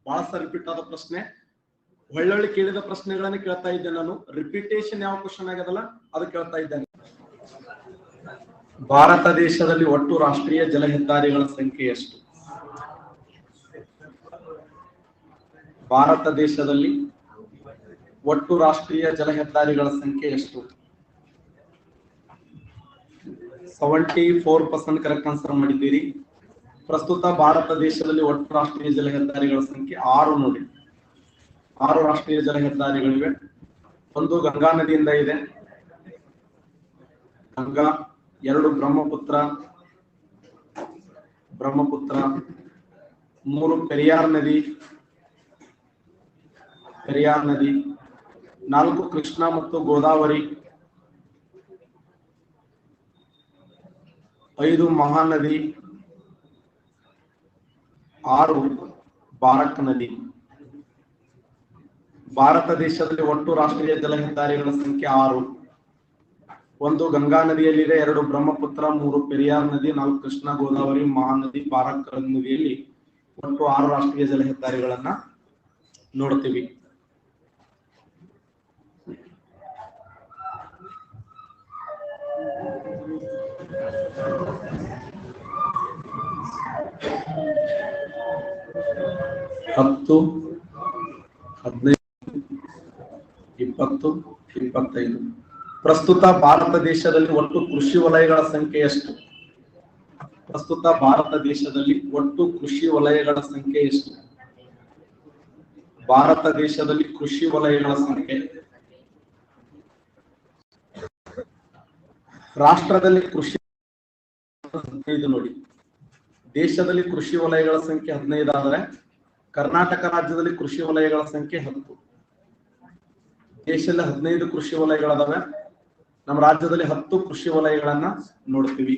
ಬಹಳ ಸಲ ರಿಪೀಟ್ ಆದ ಪ್ರಶ್ನೆ, ಒಳ್ಳೊಳ್ಳೆ ಕೇಳಿದ ಪ್ರಶ್ನೆಗಳನ್ನ ಕೇಳ್ತಾ ಇದ್ದೇನೆ ನಾನು. ರಿಪಿಟೇಷನ್ ಯಾವ ಕ್ವಶನ್ ಆಗ್ಯದಲ್ಲ ಅದು ಕೇಳ್ತಾ ಇದ್ದೇನೆ. ಭಾರತ ದೇಶದಲ್ಲಿ ಒಟ್ಟು ರಾಷ್ಟ್ರೀಯ ಜಲ ಹೆದ್ದಾರಿಗಳ ಸಂಖ್ಯೆ ಎಷ್ಟು? ಭಾರತ ದೇಶದಲ್ಲಿ ಒಟ್ಟು ರಾಷ್ಟ್ರೀಯ ಜಲ ಹೆದ್ದಾರಿಗಳ ಸಂಖ್ಯೆ ಎಷ್ಟು? 74% ಕರೆಕ್ಟ್ ಆನ್ಸರ್ ಮಾಡಿದ್ದೀರಿ. ಪ್ರಸ್ತುತ ಭಾರತ ದೇಶದಲ್ಲಿ ಒಟ್ಟು ರಾಷ್ಟ್ರೀಯ ಜಲ ಹೆದ್ದಾರಿಗಳ ಸಂಖ್ಯೆ 6 ನೋಡಿ. 6 ರಾಷ್ಟ್ರೀಯ ಜಲ ಹೆದ್ದಾರಿಗಳಿವೆ. ಒಂದು ಗಂಗಾ ನದಿಯಿಂದ ಇದೆ, ಗಂಗಾ. 2 ಬ್ರಹ್ಮಪುತ್ರ, 3 ಪೆರಿಯಾರ್ ನದಿ, 4 ಕೃಷ್ಣ ಮತ್ತು ಗೋದಾವರಿ, 5 ಮಹಾನದಿ, 6 ಬಾರಕ್ ನದಿ. ಭಾರತ ದೇಶದಲ್ಲಿ ಒಟ್ಟು ರಾಷ್ಟ್ರೀಯ ಜಲ ಹೆದ್ದಾರಿಗಳ ಸಂಖ್ಯೆ 6. 1 ಗಂಗಾ ನದಿಯಲ್ಲಿದೆ, 2 ಬ್ರಹ್ಮಪುತ್ರ, 3 ಪೆರಿಯಾರ್ ನದಿ, 4 ಕೃಷ್ಣ ಗೋದಾವರಿ ಮಹಾನದಿ ಬಾರಕ್ ನದಿಯಲ್ಲಿ ಒಟ್ಟು 6 ರಾಷ್ಟ್ರೀಯ ಜಲ ಹೆದ್ದಾರಿಗಳನ್ನ ನೋಡ್ತೀವಿ. ಹತ್ತು, 15, 20, 25. ಪ್ರಸ್ತುತ ಭಾರತ ದೇಶದಲ್ಲಿ ಒಟ್ಟು ಕೃಷಿ ವಲಯಗಳ ಸಂಖ್ಯೆ ಎಷ್ಟು? ಪ್ರಸ್ತುತ ಭಾರತ ದೇಶದಲ್ಲಿ ಒಟ್ಟು ಕೃಷಿ ವಲಯಗಳ ಸಂಖ್ಯೆ ಎಷ್ಟು? ಭಾರತ ದೇಶದಲ್ಲಿ ಕೃಷಿ ವಲಯಗಳ ಸಂಖ್ಯೆ, ರಾಷ್ಟ್ರದಲ್ಲಿ ಕೃಷಿ 15 ನೋಡಿ. ದೇಶದಲ್ಲಿ ಕೃಷಿ ವಲಯಗಳ ಸಂಖ್ಯೆ 15 ಆದರೆ ಕರ್ನಾಟಕ ರಾಜ್ಯದಲ್ಲಿ ಕೃಷಿ ವಲಯಗಳ ಸಂಖ್ಯೆ 10. ದೇಶದಲ್ಲಿ 15 ಕೃಷಿ ವಲಯಗಳದಾವೆ, ನಮ್ಮ ರಾಜ್ಯದಲ್ಲಿ 10 ಕೃಷಿ ವಲಯಗಳನ್ನ ನೋಡ್ತೀವಿ.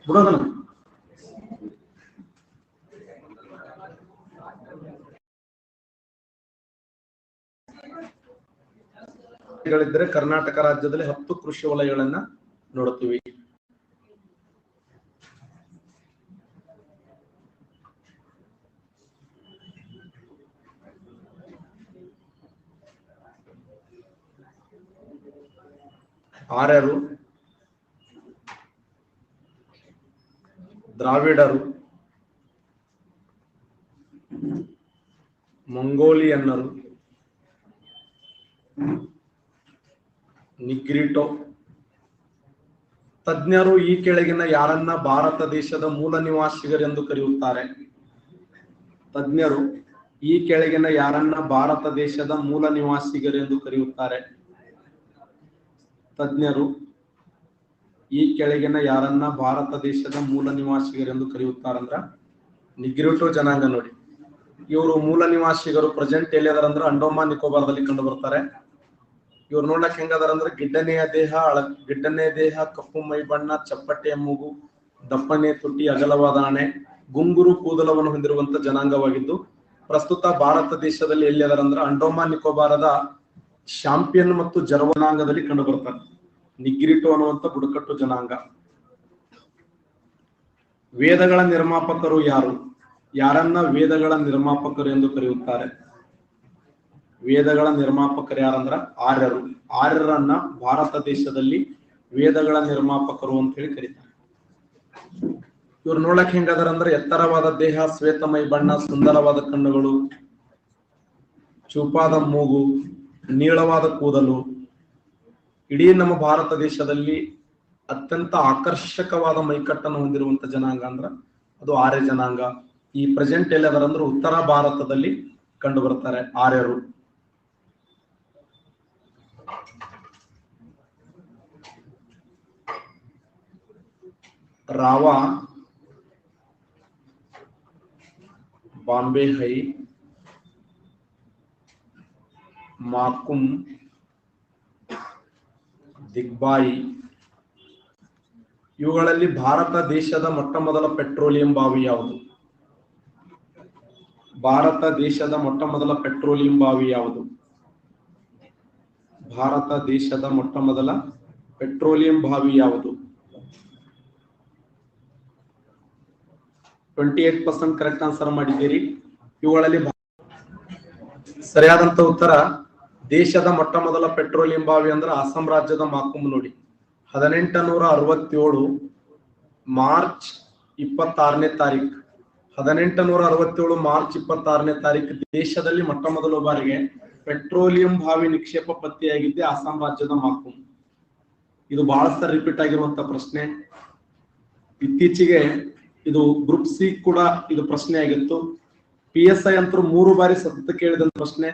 ಬಿಡೋದಲ್ಲ ಗಳಿದ್ರೆ ಕರ್ನಾಟಕ ರಾಜ್ಯದಲ್ಲಿ 10 ಕೃಷಿ ವಲಯಗಳನ್ನ ನೋಡ್ತೀವಿ. ಆರ್ಯರು, ದ್ರಾವಿಡರು, ಮಂಗೋಲಿಯನ್ನರು, ನಿಗ್ರಿಟೋ. ತಜ್ಞರು ಈ ಕೆಳಗಿನ ಯಾರನ್ನ ಭಾರತ ದೇಶದ ಮೂಲ ನಿವಾಸಿಗರೆಂದು ಕರೆಯುತ್ತಾರೆ? ತಜ್ಞರು ಈ ಕೆಳಗಿನ ಯಾರನ್ನ ಭಾರತ ದೇಶದ ಮೂಲ ನಿವಾಸಿಗರೆಂದು ಕರೆಯುತ್ತಾರೆ? ತಜ್ಞರು ಈ ಕೆಳಗಿನ ಯಾರನ್ನ ಭಾರತ ದೇಶದ ಮೂಲ ನಿವಾಸಿಗರೆಂದು ಕರೆಯುತ್ತಾರಂದ್ರ ನಿಗ್ರಿಟೋ ಜನಾಂಗ ನೋಡಿ. ಇವರು ಮೂಲ ನಿವಾಸಿಗರು ಪ್ರೆಸೆಂಟ್ ಎಲ್ಲಿ ಅದಾರಂದ್ರ ಅಂಡೋಮಾನ್ ನಿಕೋಬಾರದಲ್ಲಿ ಕಂಡು ಬರ್ತಾರೆ. ಇವ್ರು ನೋಡಕ್ ಹೆಂಗದಾರಂದ್ರೆ ಗಿಡ್ಡನೆಯ ದೇಹ, ಕಪ್ಪು ಮೈ ಬಣ್ಣ, ಚಪ್ಪಟೆಯ ಮೂಗು, ದಪ್ಪನೆ ತುಟಿ, ಅಗಲವಾದ ಹಣೆ, ಗುಂಗುರು ಕೂದಲವನ್ನು ಹೊಂದಿರುವಂತ ಜನಾಂಗವಾಗಿದ್ದು ಪ್ರಸ್ತುತ ಭಾರತ ದೇಶದಲ್ಲಿ ಎಲ್ಲಿ ಅದಾರಂದ್ರ ಅಂಡೋಮಾನ್ ನಿಕೋಬಾರದ ಶಾಂಪಿಯನ್ ಮತ್ತು ಜರ್ವನಾಂಗದಲ್ಲಿ ಕಂಡು ಬರ್ತಾರೆ ನಿಗ್ರಿಟೋ ಅನ್ನುವಂತ ಬುಡಕಟ್ಟು ಜನಾಂಗ. ವೇದಗಳ ನಿರ್ಮಾಪಕರು ಯಾರು? ಯಾರನ್ನ ವೇದಗಳ ನಿರ್ಮಾಪಕರು ಎಂದು ಕರೆಯುತ್ತಾರೆ? ವೇದಗಳ ನಿರ್ಮಾಪಕರು ಯಾರಂದ್ರ ಆರ್ಯರು. ಆರ್ಯರನ್ನ ಭಾರತ ದೇಶದಲ್ಲಿ ವೇದಗಳ ನಿರ್ಮಾಪಕರು ಅಂತ ಹೇಳಿ ಕರೀತಾರೆ. ಇವ್ರು ನೋಡಕ್ ಹೆಂಗದಾರಂದ್ರೆ ಎತ್ತರವಾದ ದೇಹ, ಶ್ವೇತಮೈ ಬಣ್ಣ, ಸುಂದರವಾದ ಕಣ್ಣುಗಳು, ಚೂಪಾದ ಮೂಗು, ನೀಳವಾದ ಕೂದಲು. ಇಡೀ ನಮ್ಮ ಭಾರತ ದೇಶದಲ್ಲಿ ಅತ್ಯಂತ ಆಕರ್ಷಕವಾದ ಮೈಕಟ್ಟನ್ನು ಹೊಂದಿರುವಂತ ಜನಾಂಗ ಅಂದ್ರ ಅದು ಆರ್ಯ ಜನಾಂಗ. ಈ ಪ್ರೆಸೆಂಟ್ ಎಲ್ಲಿ ಅದರಂದ್ರೆ ಉತ್ತರ ಭಾರತದಲ್ಲಿ ಕಂಡು ಬರ್ತಾರೆ ಆರ್ಯರು. ರಾವಾ, ಬಾಂಬೆ ಹೈ, ಮಾಕುಮ್, ದಿಗ್ಬಾಯಿ. ಇವುಗಳಲ್ಲಿ ಭಾರತ ದೇಶದ ಮೊಟ್ಟ ಮೊದಲ ಪೆಟ್ರೋಲಿಯಂ ಬಾವಿ ಯಾವುದು? ಭಾರತ ದೇಶದ ಮೊಟ್ಟ ಮೊದಲ ಪೆಟ್ರೋಲಿಯಂ ಬಾವಿ ಯಾವುದು? ಭಾರತ ದೇಶದ ಮೊಟ್ಟ ಮೊದಲ ಪೆಟ್ರೋಲಿಯಂ ಬಾವಿ ಯಾವುದು? 28% ಕರೆಕ್ಟ್ ಆನ್ಸರ್ ಮಾಡಿದ್ದೀರಿ. ಇವುಗಳಲ್ಲಿ ಸರಿಯಾದಂತ ಉತ್ತರ ದೇಶದ ಮೊಟ್ಟ ಮೊದಲ ಪೆಟ್ರೋಲಿಯಂ ಬಾವಿ ಅಂದ್ರೆ ಅಸ್ಸಾಂ ರಾಜ್ಯದ ಮಾಕುಮ್ ನೋಡಿ. 1867 ಮಾರ್ಚ್ 26ನೇ ತಾರೀಕು 1867 ಮಾರ್ಚ್ 26ನೇ ತಾರೀಕು ದೇಶದಲ್ಲಿ ಮೊಟ್ಟ ಮೊದಲ ಬಾರಿಗೆ ಪೆಟ್ರೋಲಿಯಂ ಬಾವಿ ನಿಕ್ಷೇಪ ಪತ್ತೆಯಾಗಿದ್ದೆ ಅಸ್ಸಾಂ ರಾಜ್ಯದ ಮಾಕುಮ್. ಇದು ಬಹಳ ಸರಿ ರಿಪೀಟ್ ಆಗಿರುವಂತ ಪ್ರಶ್ನೆ. ಇತ್ತೀಚೆಗೆ ಇದು ಗ್ರೂಪ್ ಸಿ ಕೂಡ ಇದು ಪ್ರಶ್ನೆ ಆಗಿತ್ತು. PSI ಅಂತೂ 3 ಬಾರಿ ಸತತ ಕೇಳಿದಂತ ಪ್ರಶ್ನೆ.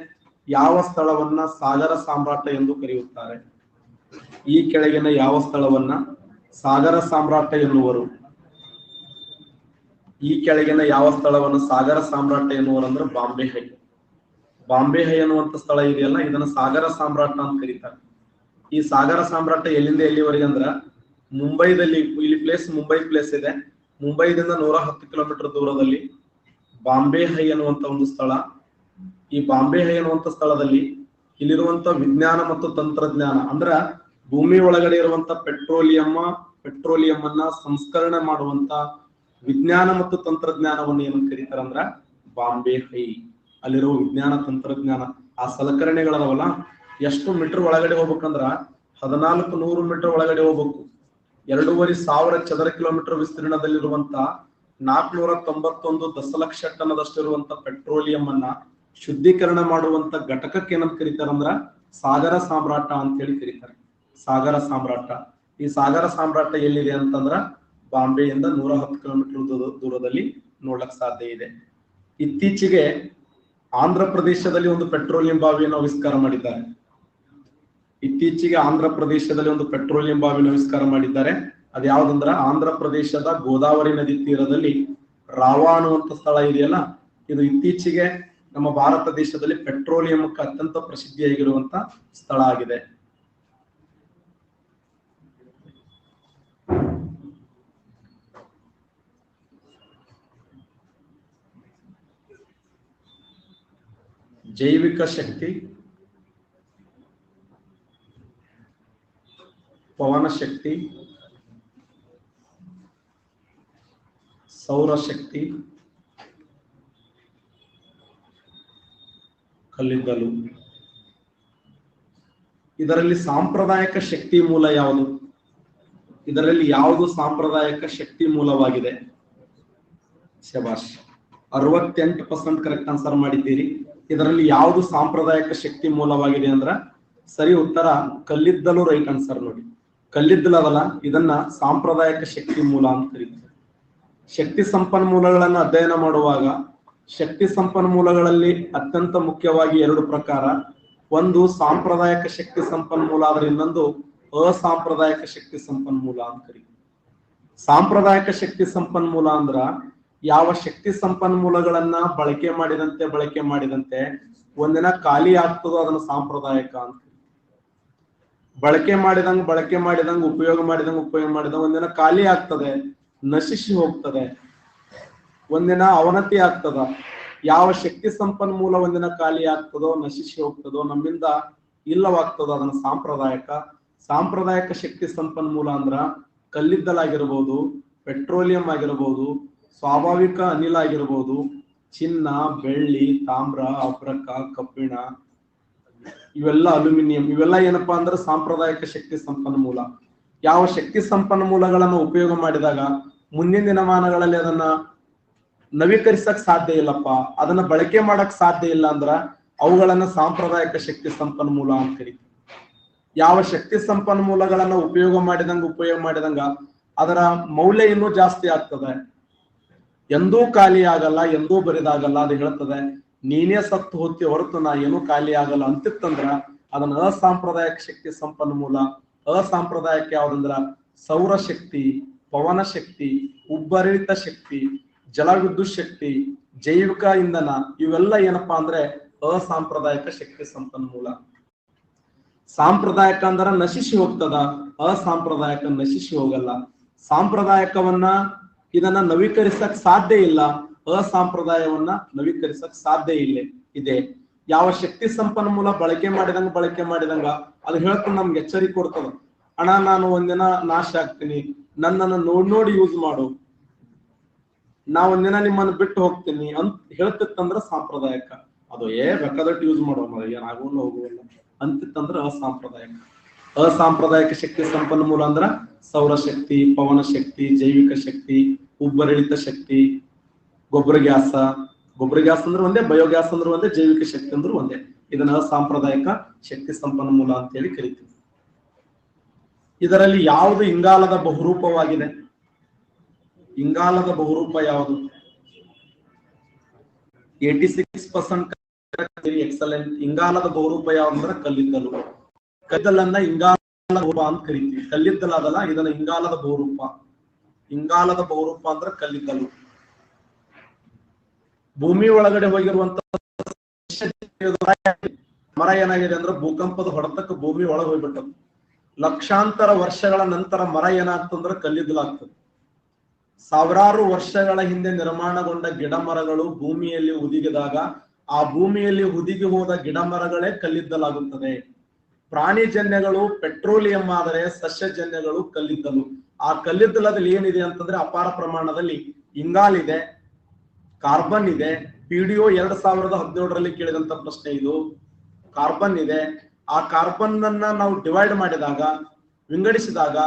ಯಾವ ಸ್ಥಳವನ್ನ ಸಾಗರ ಸಾಮ್ರಾಟ ಎಂದು ಕರೆಯುತ್ತಾರೆ? ಈ ಕೆಳಗಿನ ಯಾವ ಸ್ಥಳವನ್ನ ಸಾಗರ ಸಾಮ್ರಾಟ ಎನ್ನುವರು? ಈ ಕೆಳಗಿನ ಯಾವ ಸ್ಥಳವನ್ನು ಸಾಗರ ಸಾಮ್ರಾಟ ಎನ್ನುವರು ಅಂದ್ರೆ ಬಾಂಬೆ ಹೈ. ಬಾಂಬೆ ಹೈ ಅನ್ನುವಂತ ಸ್ಥಳ ಇದೆಯಲ್ಲ, ಇದನ್ನ ಸಾಗರ ಸಾಮ್ರಾಟ ಅಂತ ಕರೀತಾರೆ. ಈ ಸಾಗರ ಸಾಮ್ರಾಟ ಎಲ್ಲಿಂದ ಎಲ್ಲಿವರೆಗೆ ಅಂದ್ರ ಮುಂಬೈದಲ್ಲಿ, ಇಲ್ಲಿ ಪ್ಲೇಸ್ ಮುಂಬೈ ಪ್ಲೇಸ್ ಇದೆ. ಮುಂಬೈದಿಂದ 110 ಕಿಲೋಮೀಟರ್ ದೂರದಲ್ಲಿ ಬಾಂಬೆ ಹೈ ಅನ್ನುವಂತ ಒಂದು ಸ್ಥಳ. ಈ ಬಾಂಬೆ ಹೈ ಅನ್ನುವಂತ ಸ್ಥಳದಲ್ಲಿ ಇಲ್ಲಿರುವಂತ ವಿಜ್ಞಾನ ಮತ್ತು ತಂತ್ರಜ್ಞಾನ ಅಂದ್ರ ಭೂಮಿ ಒಳಗಡೆ ಇರುವಂತ ಪೆಟ್ರೋಲಿಯಂ ಅನ್ನ ಸಂಸ್ಕರಣೆ ಮಾಡುವಂತ ವಿಜ್ಞಾನ ಮತ್ತು ತಂತ್ರಜ್ಞಾನವನ್ನು ಏನಂತ ಕರೀತಾರ ಅಂದ್ರ ಬಾಂಬೆ ಹೈ. ಅಲ್ಲಿರುವ ವಿಜ್ಞಾನ ತಂತ್ರಜ್ಞಾನ, ಆ ಸಲಕರಣೆಗಳದವಲ್ಲ, ಎಷ್ಟು ಮೀಟರ್ ಒಳಗಡೆ ಹೋಗ್ಬೇಕಂದ್ರ 1400 ಮೀಟರ್ ಒಳಗಡೆ ಹೋಗ್ಬೇಕು. 2500 ಚದರ ಕಿಲೋಮೀಟರ್ ವಿಸ್ತೀರ್ಣದಲ್ಲಿರುವಂತ 491 ದಶಲಕ್ಷ ಟನ್ನದಷ್ಟಿರುವಂತ ಪೆಟ್ರೋಲಿಯಂ ಅನ್ನ ಶುದ್ಧೀಕರಣ ಮಾಡುವಂತ ಘಟಕಕ್ಕೆ ಏನಂತ ಕರೀತಾರಂದ್ರ ಸಾಗರ ಸಾಮ್ರಾಟ ಅಂತ ಹೇಳಿ ಕರೀತಾರೆ. ಸಾಗರ ಸಾಮ್ರಾಟ. ಈ ಸಾಗರ ಸಾಮ್ರಾಟ ಎಲ್ಲಿದೆ ಅಂತಂದ್ರ ಬಾಂಬೆಯಿಂದ 110 ಕಿಲೋಮೀಟರ್ ದೂರದಲ್ಲಿ ನೋಡ್ಲಕ್ ಸಾಧ್ಯ ಇದೆ. ಇತ್ತೀಚೆಗೆ ಆಂಧ್ರ ಪ್ರದೇಶದಲ್ಲಿ ಒಂದು ಪೆಟ್ರೋಲಿಯಂ ಬಾವಿಯನ್ನು ಆವಿಷ್ಕಾರ ಮಾಡಿದ್ದಾರೆ. ಅದು ಯಾವ್ದಂದ್ರ ಆಂಧ್ರ ಪ್ರದೇಶದ ಗೋದಾವರಿ ನದಿ ತೀರದಲ್ಲಿ ರಾವಾ ಅನ್ನುವಂತ ಸ್ಥಳ ಇದೆಯಲ್ಲ, ಇದು ಇತ್ತೀಚೆಗೆ ನಮ್ಮ ಭಾರತ ದೇಶದಲ್ಲಿ ಪೆಟ್ರೋಲಿಯಂಕ್ಕೆ ಅತ್ಯಂತ ಪ್ರಸಿದ್ಧಿಯಾಗಿರುವಂತ ಸ್ಥಳ ಆಗಿದೆ. ಜೈವಿಕ ಶಕ್ತಿ, ಪವನ ಶಕ್ತಿ, ಸೌರಶಕ್ತಿ, ಕಲ್ಲಿದ್ದಲು. ಇದರಲ್ಲಿ ಸಾಂಪ್ರದಾಯಿಕ ಶಕ್ತಿ ಮೂಲ ಯಾವುದು? ಇದರಲ್ಲಿ ಯಾವುದು ಸಾಂಪ್ರದಾಯಿಕ ಶಕ್ತಿ ಮೂಲವಾಗಿದೆ? ಶಬಾಷ್, 68% ಕರೆಕ್ಟ್ ಆನ್ಸರ್ ಮಾಡಿದ್ದೀರಿ. ಇದರಲ್ಲಿ ಯಾವುದು ಸಾಂಪ್ರದಾಯಿಕ ಶಕ್ತಿ ಮೂಲವಾಗಿದೆ ಅಂದ್ರ ಸರಿ ಉತ್ತರ ಕಲ್ಲಿದ್ದಲು. ರೈಟ್ ಆನ್ಸರ್ ನೋಡಿ. ಕಲ್ಲಿದ್ದಲು ಅದಲ್ಲ, ಇದನ್ನ ಸಾಂಪ್ರದಾಯಿಕ ಶಕ್ತಿ ಮೂಲ ಅಂತ ಕರೀತಾರೆ. ಶಕ್ತಿ ಸಂಪನ್ಮೂಲಗಳನ್ನು ಅಧ್ಯಯನ ಮಾಡುವಾಗ ಶಕ್ತಿ ಸಂಪನ್ಮೂಲಗಳಲ್ಲಿ ಅತ್ಯಂತ ಮುಖ್ಯವಾಗಿ 2 ಪ್ರಕಾರ. ಒಂದು ಸಾಂಪ್ರದಾಯಿಕ ಶಕ್ತಿ ಸಂಪನ್ಮೂಲ, ಆದ್ರೆ ಇನ್ನೊಂದು ಅಸಾಂಪ್ರದಾಯಿಕ ಶಕ್ತಿ ಸಂಪನ್ಮೂಲ ಅಂತ ಕರೀತಾರೆ. ಸಾಂಪ್ರದಾಯಿಕ ಶಕ್ತಿ ಸಂಪನ್ಮೂಲ ಅಂದ್ರ ಯಾವ ಶಕ್ತಿ ಸಂಪನ್ಮೂಲಗಳನ್ನ ಬಳಕೆ ಮಾಡಿದಂತೆ ಒಂದಿನ ಖಾಲಿ ಆಗ್ತದೋ ಅದನ್ನ ಸಾಂಪ್ರದಾಯಿಕ ಅಂತ. ಬಳಕೆ ಮಾಡಿದಂಗ ಉಪಯೋಗ ಮಾಡಿದಂಗ ಒಂದಿನ ಖಾಲಿ ಆಗ್ತದೆ, ನಶಿಸಿ ಹೋಗ್ತದೆ, ಒಂದಿನ ಅವನತಿ ಆಗ್ತದ. ಯಾವ ಶಕ್ತಿ ಸಂಪನ್ಮೂಲ ಒಂದಿನ ಖಾಲಿ ಆಗ್ತದೋ, ನಶಿಸಿ ಹೋಗ್ತದೋ, ನಮ್ಮಿಂದ ಇಲ್ಲವಾಗ್ತದೋ ಅದನ್ನ ಸಾಂಪ್ರದಾಯಿಕ ಶಕ್ತಿ ಸಂಪನ್ಮೂಲ ಅಂದ್ರ ಕಲ್ಲಿದ್ದಲಾಗಿರ್ಬೋದು, ಪೆಟ್ರೋಲಿಯಂ ಆಗಿರ್ಬೋದು, ಸ್ವಾಭಾವಿಕ ಅನಿಲ ಆಗಿರ್ಬೋದು, ಚಿನ್ನ, ಬೆಳ್ಳಿ, ತಾಮ್ರ, ಅಬ್ರಕ, ಕಬ್ಬಿಣ, ಇವೆಲ್ಲ ಅಲ್ಯೂಮಿನಿಯಂ, ಇವೆಲ್ಲ ಏನಪ್ಪಾ ಅಂದ್ರೆ ಸಾಂಪ್ರದಾಯಿಕ ಶಕ್ತಿ ಸಂಪನ್ಮೂಲ. ಯಾವ ಶಕ್ತಿ ಸಂಪನ್ಮೂಲಗಳನ್ನು ಉಪಯೋಗ ಮಾಡಿದಾಗ ಮುಂದಿನ ದಿನಮಾನಗಳಲ್ಲಿ ಅದನ್ನ ನವೀಕರಿಸಕ್ ಸಾಧ್ಯ ಇಲ್ಲಪ್ಪ, ಅದನ್ನ ಬಳಕೆ ಮಾಡಕ್ ಸಾಧ್ಯ ಇಲ್ಲ ಅಂದ್ರ ಅವುಗಳನ್ನ ಸಾಂಪ್ರದಾಯಿಕ ಶಕ್ತಿ ಸಂಪನ್ಮೂಲ ಅಂತ ಕರೀತೀವಿ. ಯಾವ ಶಕ್ತಿ ಸಂಪನ್ಮೂಲಗಳನ್ನ ಉಪಯೋಗ ಮಾಡಿದಂಗ ಅದರ ಮೌಲ್ಯ ಇನ್ನೂ ಜಾಸ್ತಿ ಆಗ್ತದೆ, ಎಂದೂ ಖಾಲಿ ಆಗಲ್ಲ, ಎಂದೂ ಬರಿದಾಗಲ್ಲ. ಅದು ಹೇಳ್ತದೆ ನೀನೇ ಸತ್ತು ಹೋಗ್ತಿ ಹೊರತು ನಾ ಏನೂ ಖಾಲಿ ಆಗಲ್ಲ ಅಂತಿತ್ತಂದ್ರ ಅದನ್ನ ಅಸಾಂಪ್ರದಾಯಿಕ ಶಕ್ತಿ ಸಂಪನ್ಮೂಲ. ಅಸಾಂಪ್ರದಾಯಿಕ ಯಾವ್ದಂದ್ರ ಸೌರಶಕ್ತಿ, ಪವನ ಶಕ್ತಿ, ಉಬ್ಬರಿತ ಶಕ್ತಿ, ಜಲವಿದ್ಯುತ್ ಶಕ್ತಿ, ಜೈವಿಕ ಇಂಧನ, ಇವೆಲ್ಲ ಏನಪ್ಪಾ ಅಂದ್ರೆ ಅಸಾಂಪ್ರದಾಯಿಕ ಶಕ್ತಿ ಸಂಪನ್ಮೂಲ. ಸಾಂಪ್ರದಾಯಿಕ ಅಂದ್ರ ನಶಿಸಿ ಹೋಗ್ತದ, ಅಸಾಂಪ್ರದಾಯಿಕ ನಶಿಸಿ ಹೋಗಲ್ಲ. ಸಾಂಪ್ರದಾಯಿಕವನ್ನ ಇದನ್ನ ನವೀಕರಿಸಕ್ ಸಾಧ್ಯ ಇಲ್ಲ, ಅಸಾಂಪ್ರದಾಯವನ್ನ ನವೀಕರಿಸಕ್ ಸಾಧ್ಯ ಇದೆ. ಯಾವ ಶಕ್ತಿ ಸಂಪನ್ಮೂಲ ಬಳಕೆ ಮಾಡಿದಂಗ ಅದು ಹೇಳ್ಕೊಂಡು ನಮ್ಗೆ ಎಚ್ಚರಿಕೆ ಕೊಡ್ತದ. ಅಣ್ಣ ನಾನು ಒಂದಿನ ನಾಶ ಆಗ್ತೀನಿ, ನನ್ನನ್ನು ನೋಡಿ ಯೂಸ್ ಮಾಡು, ನಾ ಒಂದಿನ ನಿಮ್ಮನ್ನು ಬಿಟ್ಟು ಹೋಗ್ತೀನಿ ಅಂತ ಹೇಳ್ತಿತ್ತಂದ್ರ ಸಾಂಪ್ರದಾಯಿಕ. ಅದು ಬೇಕಾದಟ್ಟು ಯೂಸ್ ಮಾಡೋ ಏನಾಗುವಲ್ಲ ಹೋಗುವಲ್ಲ ಅಂತಿತ್ತಂದ್ರ ಅಸಾಂಪ್ರದಾಯಿಕ. ಅಸಾಂಪ್ರದಾಯಿಕ ಶಕ್ತಿ ಸಂಪನ್ಮೂಲ ಅಂದ್ರ ಸೌರಶಕ್ತಿ, ಪವನ ಶಕ್ತಿ, ಜೈವಿಕ ಶಕ್ತಿ, ಉಬ್ಬರಳಿತ ಶಕ್ತಿ, ಗೊಬ್ಬರ ಗ್ಯಾಸ ಅಂದ್ರೆ ಒಂದೇ, ಬಯೋಗ್ಯಾಸ್ ಅಂದ್ರೆ ಒಂದೇ, ಜೈವಿಕ ಶಕ್ತಿ ಅಂದ್ರೆ ಒಂದೇ. ಇದನ್ನ ಅಸಾಂಪ್ರದಾಯಿಕ ಶಕ್ತಿ ಸಂಪನ್ಮೂಲ ಅಂತ ಹೇಳಿ ಕರಿತೀವಿ. ಇದರಲ್ಲಿ ಯಾವುದು ಇಂಗಾಲದ ಬಹುರೂಪವಾಗಿದೆ? ಇಂಗಾಲದ ಬಹುರೂಪ ಯಾವುದು? 86% ಎಕ್ಸಲೆಂಟ್. ಇಂಗಾಲದ ಬಹುರೂಪ ಯಾವ್ದಂದ್ರೆ ಕಲ್ಲಿದ್ದಲು. ಕಲ್ಲಿದ್ದಲನ್ನ ಇಂಗಾಲದ ಬಹುರೂಪ ಅಂತ ಕರಿತೀವಿ. ಕಲ್ಲಿದ್ದಲ ಅದಲ್ಲ, ಇದನ್ನ ಇಂಗಾಲದ ಬಹುರೂಪ. ಇಂಗಾಲದ ಬಹುರೂಪ ಅಂದ್ರೆ ಕಲ್ಲಿದ್ದಲು. ಭೂಮಿ ಒಳಗಡೆ ಹೋಗಿರುವಂತ ಮರ ಏನಾಗಿದೆ ಅಂದ್ರೆ ಭೂಕಂಪದ ಹೊಡೆತಕ್ಕೆ ಭೂಮಿ ಒಳಗೆ ಹೋಗ್ಬಿಟ್ಟದು. ಲಕ್ಷಾಂತರ ವರ್ಷಗಳ ನಂತರ ಮರ ಏನಾಗ್ತಂದ್ರೆ ಕಲ್ಲಿದ್ದಲಾಗ್ತದೆ. ಸಾವಿರಾರು ವರ್ಷಗಳ ಹಿಂದೆ ನಿರ್ಮಾಣಗೊಂಡ ಗಿಡ ಮರಗಳು ಭೂಮಿಯಲ್ಲಿ ಹುದುಗಿದಾಗ ಆ ಭೂಮಿಯಲ್ಲಿ ಹುದುಗಿ ಹೋದ ಗಿಡ ಮರಗಳೇ ಕಲ್ಲಿದ್ದಲಾಗುತ್ತದೆ. ಪ್ರಾಣಿಜನ್ಯಗಳು ಪೆಟ್ರೋಲಿಯಂ ಆದರೆ ಸಸ್ಯಜನ್ಯಗಳು ಕಲ್ಲಿದ್ದಲು. ಆ ಕಲ್ಲಿದ್ದಲದಲ್ಲಿ ಏನಿದೆ ಅಂತಂದ್ರೆ ಅಪಾರ ಪ್ರಮಾಣದಲ್ಲಿ ಇಂಗಾಲಿದೆ, ಕಾರ್ಬನ್ ಇದೆ. PDO 2017ರಲ್ಲಿ ಕೇಳಿದಂತ ಪ್ರಶ್ನೆ ಇದು. ಕಾರ್ಬನ್ ಇದೆ. ಆ ಕಾರ್ಬನ್ ಅನ್ನ ನಾವು ಡಿವೈಡ್ ಮಾಡಿದಾಗ, ವಿಂಗಡಿಸಿದಾಗ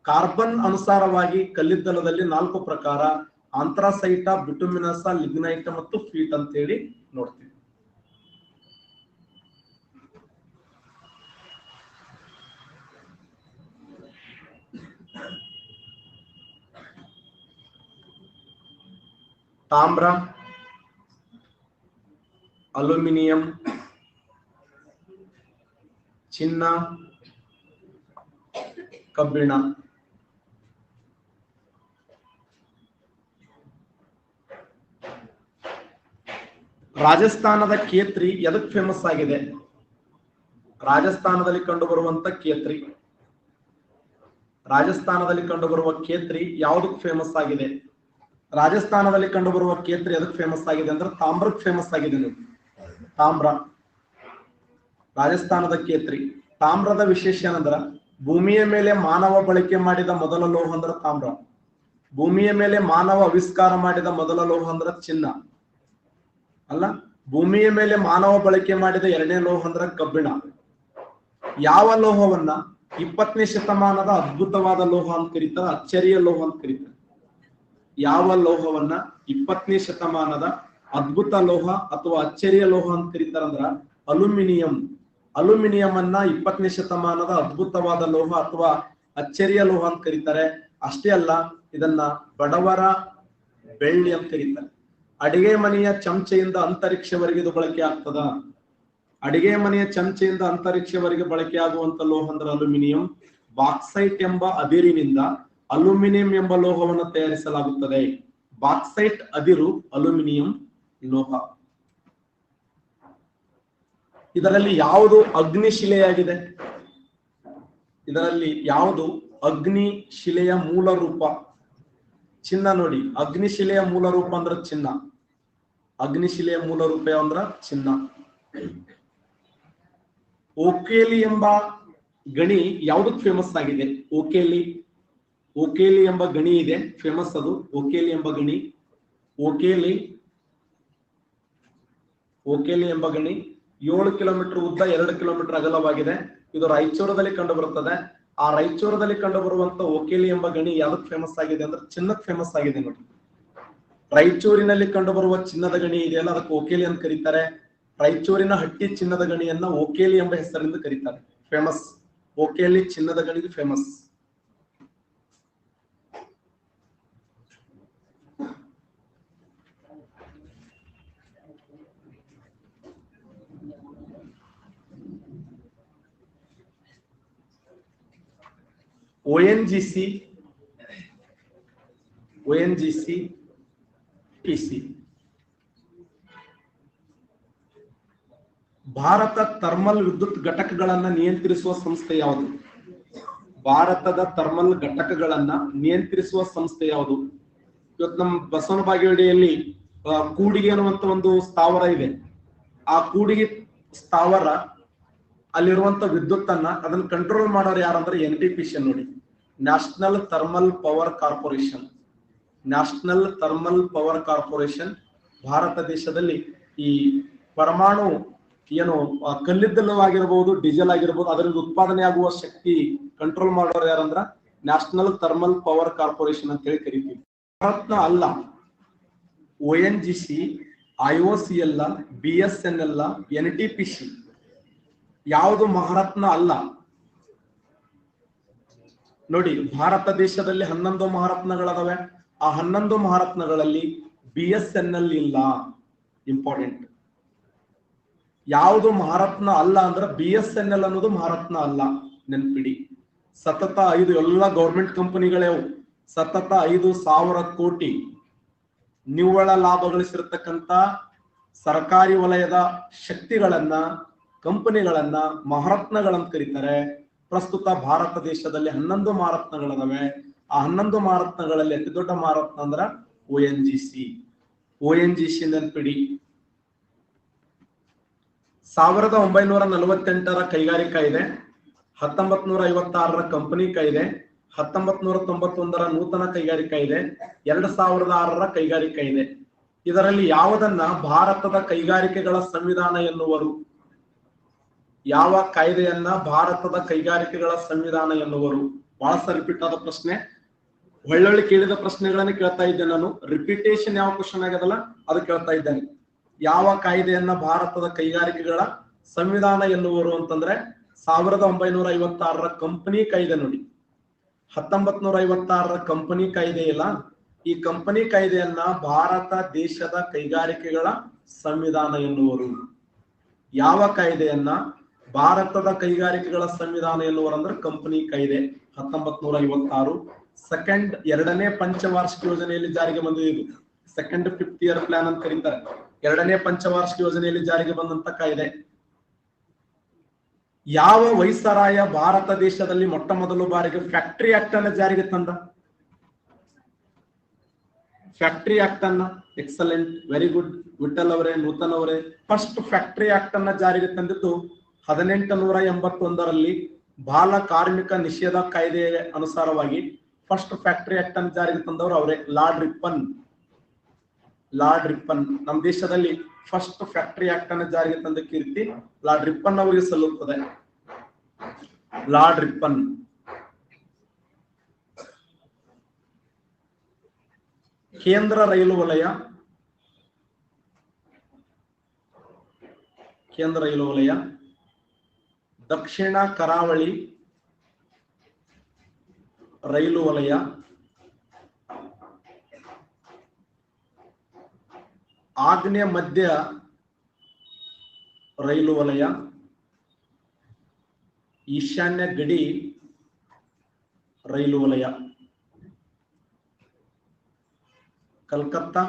ಕಾರ್ಬನ್ ಅನುಸಾರವಾಗಿ ಕಲ್ಲಿದ್ದಲದಲ್ಲಿ 4 ಪ್ರಕಾರ: ಆಂಥ್ರಾಸೈಟ, ಬಿಟುಮಿನಸ, ಲಿಗ್ನೈಟ್ ಮತ್ತು ಫೀಟ್ ಅಂತ ಹೇಳಿ ನೋಡ್ತೀವಿ. ತಾಮ್ರ, ಅಲ್ಯೂಮಿನಿಯಂ, ಚಿನ್ನ, ಕಬ್ಬಿಣ. ರಾಜಸ್ಥಾನದ ಕೇತ್ರಿ ಎದಕ್ ಫೇಮಸ್ ಆಗಿದೆ? ರಾಜಸ್ಥಾನದಲ್ಲಿ ಕಂಡುಬರುವಂತ ಕೇತ್ರಿ, ರಾಜಸ್ಥಾನದಲ್ಲಿ ಕಂಡುಬರುವ ಕೇತ್ರಿ ಯಾವುದಕ್ಕೆ ಫೇಮಸ್ ಆಗಿದೆ? ರಾಜಸ್ಥಾನದಲ್ಲಿ ಕಂಡುಬರುವ ಕೇತ್ರಿ ಎದಕ್ ಫೇಮಸ್ ಆಗಿದೆ ಅಂದ್ರೆ ತಾಮ್ರಕ್ಕೆ ಫೇಮಸ್ ಆಗಿದೆ ನೋಡಿ. ತಾಮ್ರ, ರಾಜಸ್ಥಾನದ ಕೇತ್ರಿ. ತಾಮ್ರದ ವಿಶೇಷ ಏನಂದ್ರ ಭೂಮಿಯ ಮೇಲೆ ಮಾನವ ಬಳಕೆ ಮಾಡಿದ ಮೊದಲ ಲೋಹ ಅಂದ್ರ ತಾಮ್ರ. ಭೂಮಿಯ ಮೇಲೆ ಮಾನವ ಆವಿಷ್ಕಾರ ಮಾಡಿದ ಮೊದಲ ಲೋಹ ಅಂದ್ರ ಚಿನ್ನ ಅಲ್ಲ. ಭೂಮಿಯ ಮೇಲೆ ಮಾನವ ಬಳಕೆ ಮಾಡಿದ 2ನೇ ಲೋಹ ಅಂದ್ರ ಕಬ್ಬಿಣ. ಯಾವ ಲೋಹವನ್ನ 20ನೇ ಶತಮಾನದ ಅದ್ಭುತವಾದ ಲೋಹ ಅಂತ ಕರೀತಾರ? ಅಚ್ಚರಿಯ ಲೋಹ ಅಂತ ಕರೀತಾರೆ. ಯಾವ ಲೋಹವನ್ನ 20ನೇ ಶತಮಾನದ ಅದ್ಭುತ ಲೋಹ ಅಥವಾ ಅಚ್ಚರಿಯ ಲೋಹ ಅಂತ ಕರೀತಾರಂದ್ರ ಅಲ್ಯೂಮಿನಿಯಂ. ಅಲ್ಯೂಮಿನಿಯಂ ಅನ್ನ 20ನೇ ಶತಮಾನದ ಅದ್ಭುತವಾದ ಲೋಹ ಅಥವಾ ಅಚ್ಚರಿಯ ಲೋಹ ಅಂತ ಕರೀತಾರೆ. ಅಷ್ಟೇ ಅಲ್ಲ, ಇದನ್ನ ಬಡವರ ಬೆಳ್ಳಿ ಅಂತ ಕರೀತಾರೆ. ಅಡಿಗೆ ಮನೆಯ ಚಮಚೆಯಿಂದ ಅಂತರಿಕ್ಷವರೆಗೆ ಇದು ಬಳಕೆ ಆಗ್ತದ. ಅಡಿಗೆ ಮನೆಯ ಚಮಚೆಯಿಂದ ಅಂತರಿಕ್ಷವರೆಗೆ ಬಳಕೆ ಆಗುವಂತ ಲೋಹ ಅಂದ್ರೆ ಅಲ್ಯೂಮಿನಿಯಂ. ಬಾಕ್ಸೈಟ್ ಎಂಬ ಅದಿರಿನಿಂದ ಅಲ್ಯೂಮಿನಿಯಂ ಎಂಬ ಲೋಹವನ್ನು ತಯಾರಿಸಲಾಗುತ್ತದೆ. ಬಾಕ್ಸೈಟ್ ಅದಿರು, ಅಲ್ಯೂಮಿನಿಯಂ ಲೋಹ. ಇದರಲ್ಲಿ ಯಾವುದು ಅಗ್ನಿಶಿಲೆಯಾಗಿದೆ? ಇದರಲ್ಲಿ ಯಾವುದು ಅಗ್ನಿಶಿಲೆಯ ಮೂಲ ರೂಪ? ಚಿನ್ನ ನೋಡಿ. ಅಗ್ನಿಶಿಲೆಯ ಮೂಲ ರೂಪ ಅಂದ್ರೆ ಚಿನ್ನ. ಅಗ್ನಿಶಿಲೆಯ ಮೂಲ ರೂಪ ಅಂದ್ರ ಚಿನ್ನ. ಓಕೇಲಿ ಎಂಬ ಗಣಿ ಯಾವುದಕ್ಕೆ ಫೇಮಸ್ ಆಗಿದೆ? ಓಕೇಲಿ, ಓಕೇಲಿ ಎಂಬ ಗಣಿ ಇದೆ, ಫೇಮಸ್ ಅದು. ಓಕೇಲಿ ಎಂಬ ಗಣಿ, ಓಕೇಲಿ ಎಂಬ ಗಣಿ 7 ಕಿಲೋಮೀಟರ್ ಉದ್ದ, 2 ಕಿಲೋಮೀಟರ್ ಅಗಲವಾಗಿದೆ. ಇದು ರಾಯಚೂರದಲ್ಲಿ ಕಂಡು ಬರುತ್ತದೆ. ಆ ರಾಯಚೂರದಲ್ಲಿ ಕಂಡು ಬರುವಂತ ಓಕೇಲಿ ಎಂಬ ಗಣಿ ಯಾವ್ದಕ್ ಫೇಮಸ್ ಆಗಿದೆ ಅಂದ್ರೆ ಚಿನ್ನಕ್ಕೆ ಫೇಮಸ್ ಆಗಿದೆ ನೋಡಿ. ರಾಯಚೂರಿನಲ್ಲಿ ಕಂಡು ಬರುವ ಚಿನ್ನದ ಗಣಿ ಇದೆಯಲ್ಲ, ಅದಕ್ಕೆ ಓಕೇಲಿ ಅಂತ ಕರೀತಾರೆ. ರಾಯಚೂರಿನ ಹಟ್ಟಿ ಚಿನ್ನದ ಗಣಿಯನ್ನ ಓಕೇಲಿ ಎಂಬ ಹೆಸರಿನಿಂದ ಕರೀತಾರೆ. ಫೇಮಸ್ ಓಕೇಲಿ ಚಿನ್ನದ ಗಣಿಗೆ famous. ONGC, TC. Bharat thermal ವಿದ್ಯುತ್ ಘಟಕಗಳನ್ನ ನಿಯಂತ್ರಿಸುವ ಸಂಸ್ಥೆ ಯಾವುದು? ಭಾರತದ ಥರ್ಮಲ್ ಘಟಕಗಳನ್ನ ನಿಯಂತ್ರಿಸುವ ಸಂಸ್ಥೆ ಯಾವುದು? ಇವತ್ತು ನಮ್ಮ ಬಸವನ ಬಾಗೇವಾಡಿಯಲ್ಲಿ ಕೂಡಿಗೆ ಅನ್ನುವಂತ ಒಂದು ಸ್ಥಾವರ ಇದೆ. ಆ ಕೂಡಿಗೆ ಸ್ಥಾವರ ಅಲ್ಲಿರುವಂತ ವಿದ್ಯುತ್ ಅದನ್ನ ಕಂಟ್ರೋಲ್ ಮಾಡೋರು ಯಾರಂದ್ರೆ NTPC ನೋಡಿ, national thermal power corporation. National thermal power corporation Bharat ದೇಶದಲ್ಲಿ ಈ ಪರಮಾಣು ಏನು ಕಲ್ಲಿದ್ದಲು ಆಗಿರ್ಬೋದು, ಡೀಸೆಲ್ ಆಗಿರ್ಬೋದು, ಅದರಿಂದ ಉತ್ಪಾದನೆ ಆಗುವ ಶಕ್ತಿ ಕಂಟ್ರೋಲ್ ಮಾಡೋರು ಯಾರಂದ್ರ ನ್ಯಾಷನಲ್ ಥರ್ಮಲ್ ಪವರ್ ಕಾರ್ಪೊರೇಷನ್ ಅಂತ ಹೇಳಿ ಕರಿತೀವಿ. ಭಾರತ್ನ ಅಲ್ಲ, ONGC, IOCL, BSNL, NTPC ಯಾವುದು ಮಹಾರತ್ನ ಅಲ್ಲ ನೋಡಿ. ಭಾರತ ದೇಶದಲ್ಲಿ 11 ಮಹಾರತ್ನಗಳದಾವೆ. ಆ 11 ಮಹಾರತ್ನಗಳಲ್ಲಿ BSNL ಇಲ್ಲ. ಇಂಪಾರ್ಟೆಂಟ್. ಯಾವುದು ಮಹಾರತ್ನ ಅಲ್ಲ ಅಂದ್ರೆ BSNL ಅನ್ನೋದು ಮಹಾರತ್ನ ಅಲ್ಲ, ನೆನ್ಪಿಡಿ. ಸತತ 5 ಎಲ್ಲ ಗೌರ್ಮೆಂಟ್ ಕಂಪನಿಗಳೇ ಸತತ 5,000 ಕೋಟಿ ನಿವ್ವಳ ಲಾಭ ಗಳಿಸಿರ್ತಕ್ಕಂಥ ಸರ್ಕಾರಿ ವಲಯದ ಶಕ್ತಿಗಳನ್ನ, ಕಂಪನಿಗಳನ್ನ ಮಹಾರತ್ನಗಳಂತ ಕರೀತಾರೆ. ಪ್ರಸ್ತುತ ಭಾರತ ದೇಶದಲ್ಲಿ 11 ಮಹಾರತ್ನಗಳದಾವೆ. ಆ 11 ಮಹಾರತ್ನಗಳಲ್ಲಿ ಅತಿ ದೊಡ್ಡ ಮಹಾರತ್ನ ಅಂದ್ರ ONGC. ONGC ನೆನ್ಪಿಡಿ. 1948 ಕೈಗಾರಿಕಾ ಇದೆ, 1956 ಕಂಪನಿ ಕಾಯ್ದೆ, 1991 ನೂತನ ಕೈಗಾರಿಕಾ ಇದೆ, 2006 ಕೈಗಾರಿಕಾ ಇದೆ. ಇದರಲ್ಲಿ ಯಾವುದನ್ನ ಭಾರತದ ಕೈಗಾರಿಕೆಗಳ ಸಂವಿಧಾನ ಎನ್ನುವರು? ಯಾವ ಕಾಯ್ದೆಯನ್ನ ಭಾರತದ ಕೈಗಾರಿಕೆಗಳ ಸಂವಿಧಾನ ಎನ್ನುವರು? ಬಹಳ ರಿಪೀಟ್ ಆದ ಪ್ರಶ್ನೆ, ಒಳ್ಳೊಳ್ಳೆ ಕೇಳಿದ ಪ್ರಶ್ನೆಗಳನ್ನ ಕೇಳ್ತಾ ಇದ್ದೇನೆ ನಾನು. ರಿಪಿಟೇಷನ್ ಯಾವ ಕ್ವಶನ್ ಆಗದಲ್ಲ ಅದು ಕೇಳ್ತಾ ಇದ್ದೇನೆ. ಯಾವ ಕಾಯ್ದೆಯನ್ನ ಭಾರತದ ಕೈಗಾರಿಕೆಗಳ ಸಂವಿಧಾನ ಎನ್ನುವರು ಅಂತಂದ್ರೆ 1956 ಕಂಪನಿ ಕಾಯ್ದೆ ನೋಡಿ. 1956 ಕಂಪನಿ ಕಾಯ್ದೆ ಇಲ್ಲ, ಈ ಕಂಪನಿ ಕಾಯ್ದೆಯನ್ನ ಭಾರತ ದೇಶದ ಕೈಗಾರಿಕೆಗಳ ಸಂವಿಧಾನ ಎನ್ನುವರು. ಯಾವ ಕಾಯ್ದೆಯನ್ನ ಭಾರತದ ಕೈಗಾರಿಕೆಗಳ ಸಂವಿಧಾನ ಎನ್ನುವರು ಅಂದ್ರೆ ಕಂಪನಿ ಕಾಯ್ದೆ 1956. ಸೆಕೆಂಡ್ 2ನೇ ಪಂಚವಾರ್ಷಿಕ ಯೋಜನೆಯಲ್ಲಿ ಜಾರಿಗೆ ಬಂದಿದೆ. ಇದು ಸೆಕೆಂಡ್ 5th ಇಯರ್ ಪ್ಲಾನ್ ಅಂತ ಕರೀತಾರೆ. 2ನೇ ಪಂಚವಾರ್ಷಿಕ ಯೋಜನೆಯಲ್ಲಿ ಜಾರಿಗೆ ಬಂದಂತ ಕಾಯ್ದೆ. ಯಾವ ವೈಸರಾಯ ಭಾರತ ದೇಶದಲ್ಲಿ ಮೊಟ್ಟ ಮೊದಲು ಬಾರಿಗೆ ಫ್ಯಾಕ್ಟರಿ ಆಕ್ಟ್ ಅನ್ನ ಜಾರಿಗೆ ತಂದ? ಫ್ಯಾಕ್ಟರಿ ಆಕ್ಟ್ ಅನ್ನ, ಎಕ್ಸಲೆಂಟ್, ವೆರಿ ಗುಡ್ ವಿಠಲ್ ಅವರೇ, ನೂತನ್ ಅವರೇ. ಫಸ್ಟ್ ಫ್ಯಾಕ್ಟರಿ ಆಕ್ಟ್ ಅನ್ನ ಜಾರಿಗೆ ತಂದಿದ್ದು 1881ರಲ್ಲಿ ಬಾಲ ಕಾರ್ಮಿಕ ನಿಷೇಧ ಕಾಯ್ದೆಯ ಅನುಸಾರವಾಗಿ ಫಸ್ಟ್ ಫ್ಯಾಕ್ಟರಿ ಆಕ್ಟ್ ಅನ್ನು ಜಾರಿಗೆ ತಂದವರು ಅವರೇ, ಲಾರ್ಡ್ ರಿಪ್ಪನ್. ಲಾರ್ಡ್ ರಿಪ್ಪನ್ ನಮ್ಮ ದೇಶದಲ್ಲಿ ಫಸ್ಟ್ ಫ್ಯಾಕ್ಟರಿ ಆಕ್ಟ್ ಅನ್ನು ಜಾರಿಗೆ ತಂದ ಕೀರ್ತಿ ಲಾರ್ಡ್ ರಿಪ್ಪನ್ ಅವರಿಗೆ ಸಲ್ಲುತ್ತದೆ. Lord Ripon. ಕೇಂದ್ರ ರೈಲು ವಲಯ, ಕೇಂದ್ರ ರೈಲು ವಲಯ, ದಕ್ಷಿಣ ಕರಾವಳಿ ರೈಲು ವಲಯ, ಆಗ್ನೇಯ ಮಧ್ಯ ರೈಲು ವಲಯ, ಈಶಾನ್ಯ ಗಡಿ ರೈಲು ವಲಯ, ಕಲ್ಕತ್ತಾ,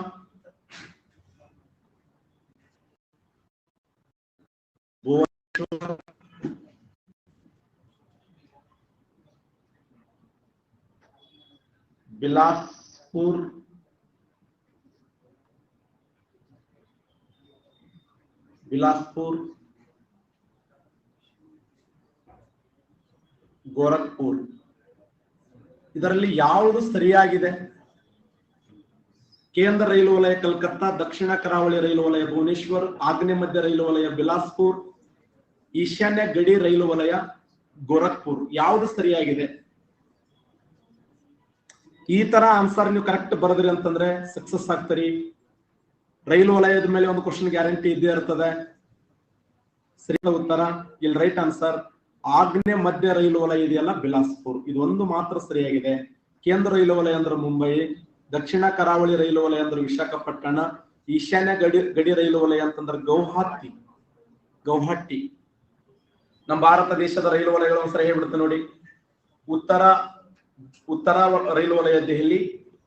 ಭುವನೇಶ್ವರ, बिलासपुर, बिलासपुर, ಗೋರಖ್ಪುರ್. ಇದರಲ್ಲಿ ಯಾವುದು ಸರಿಯಾಗಿದೆ? ಕೇಂದ್ರ ರೈಲು ವಲಯ ಕಲ್ಕತ್ತಾ, ದಕ್ಷಿಣ ಕರಾವಳಿ ರೈಲು ವಲಯ ಭುವನೇಶ್ವರ್, ಆಗ್ನೇಯ ಮಧ್ಯ ರೈಲು ವಲಯ ಬಿಲಾಸ್ಪುರ್, ಈಶಾನ್ಯ ಗಡಿ ರೈಲು ವಲಯ ಗೋರಖ್ಪುರ್. ಯಾವುದು ಸರಿಯಾಗಿದೆ? ಈ ತರ ಆನ್ಸರ್ ನೀವು ಕರೆಕ್ಟ್ ಬರೆದ್ರಿ ಅಂತಂದ್ರೆ ಸಕ್ಸಸ್ ಆಗ್ತೀರಿ. ರೈಲು ವಲಯದ ಮೇಲೆ ಒಂದು ಕ್ವಶನ್ ಗ್ಯಾರಂಟಿ ಇದ್ದೇ ಇರ್ತದೆ. ಸರಿಯಾದ ಉತ್ತರ ಇಲ್ಲಿ ರೈಟ್ ಆನ್ಸರ್ ಆಗ್ನೇಯ ಮಧ್ಯ ರೈಲು ವಲಯ ಇದೆಯಲ್ಲ ಬಿಲಾಸ್ಪುರ್, ಇದು ಒಂದು ಮಾತ್ರ ಸರಿಯಾಗಿದೆ. ಕೇಂದ್ರ ರೈಲು ವಲಯ ಅಂದ್ರೆ ಮುಂಬೈ, ದಕ್ಷಿಣ ಕರಾವಳಿ ರೈಲು ವಲಯ ಅಂದ್ರೆ ವಿಶಾಖಪಟ್ಟಣ, ಈಶಾನ್ಯ ಗಡಿ ರೈಲು ವಲಯ ಅಂತಂದ್ರೆ ಗೌಹಾಟಿ. ನಮ್ಮ ಭಾರತ ದೇಶದ ರೈಲು ವಲಯಗಳು ಒಂದ್ಸರಿ ಹೇಳ್ಬಿಡುತ್ತೆ ನೋಡಿ. ಉತ್ತರ ರೈಲು ವಲಯ ದೆಹಲಿ,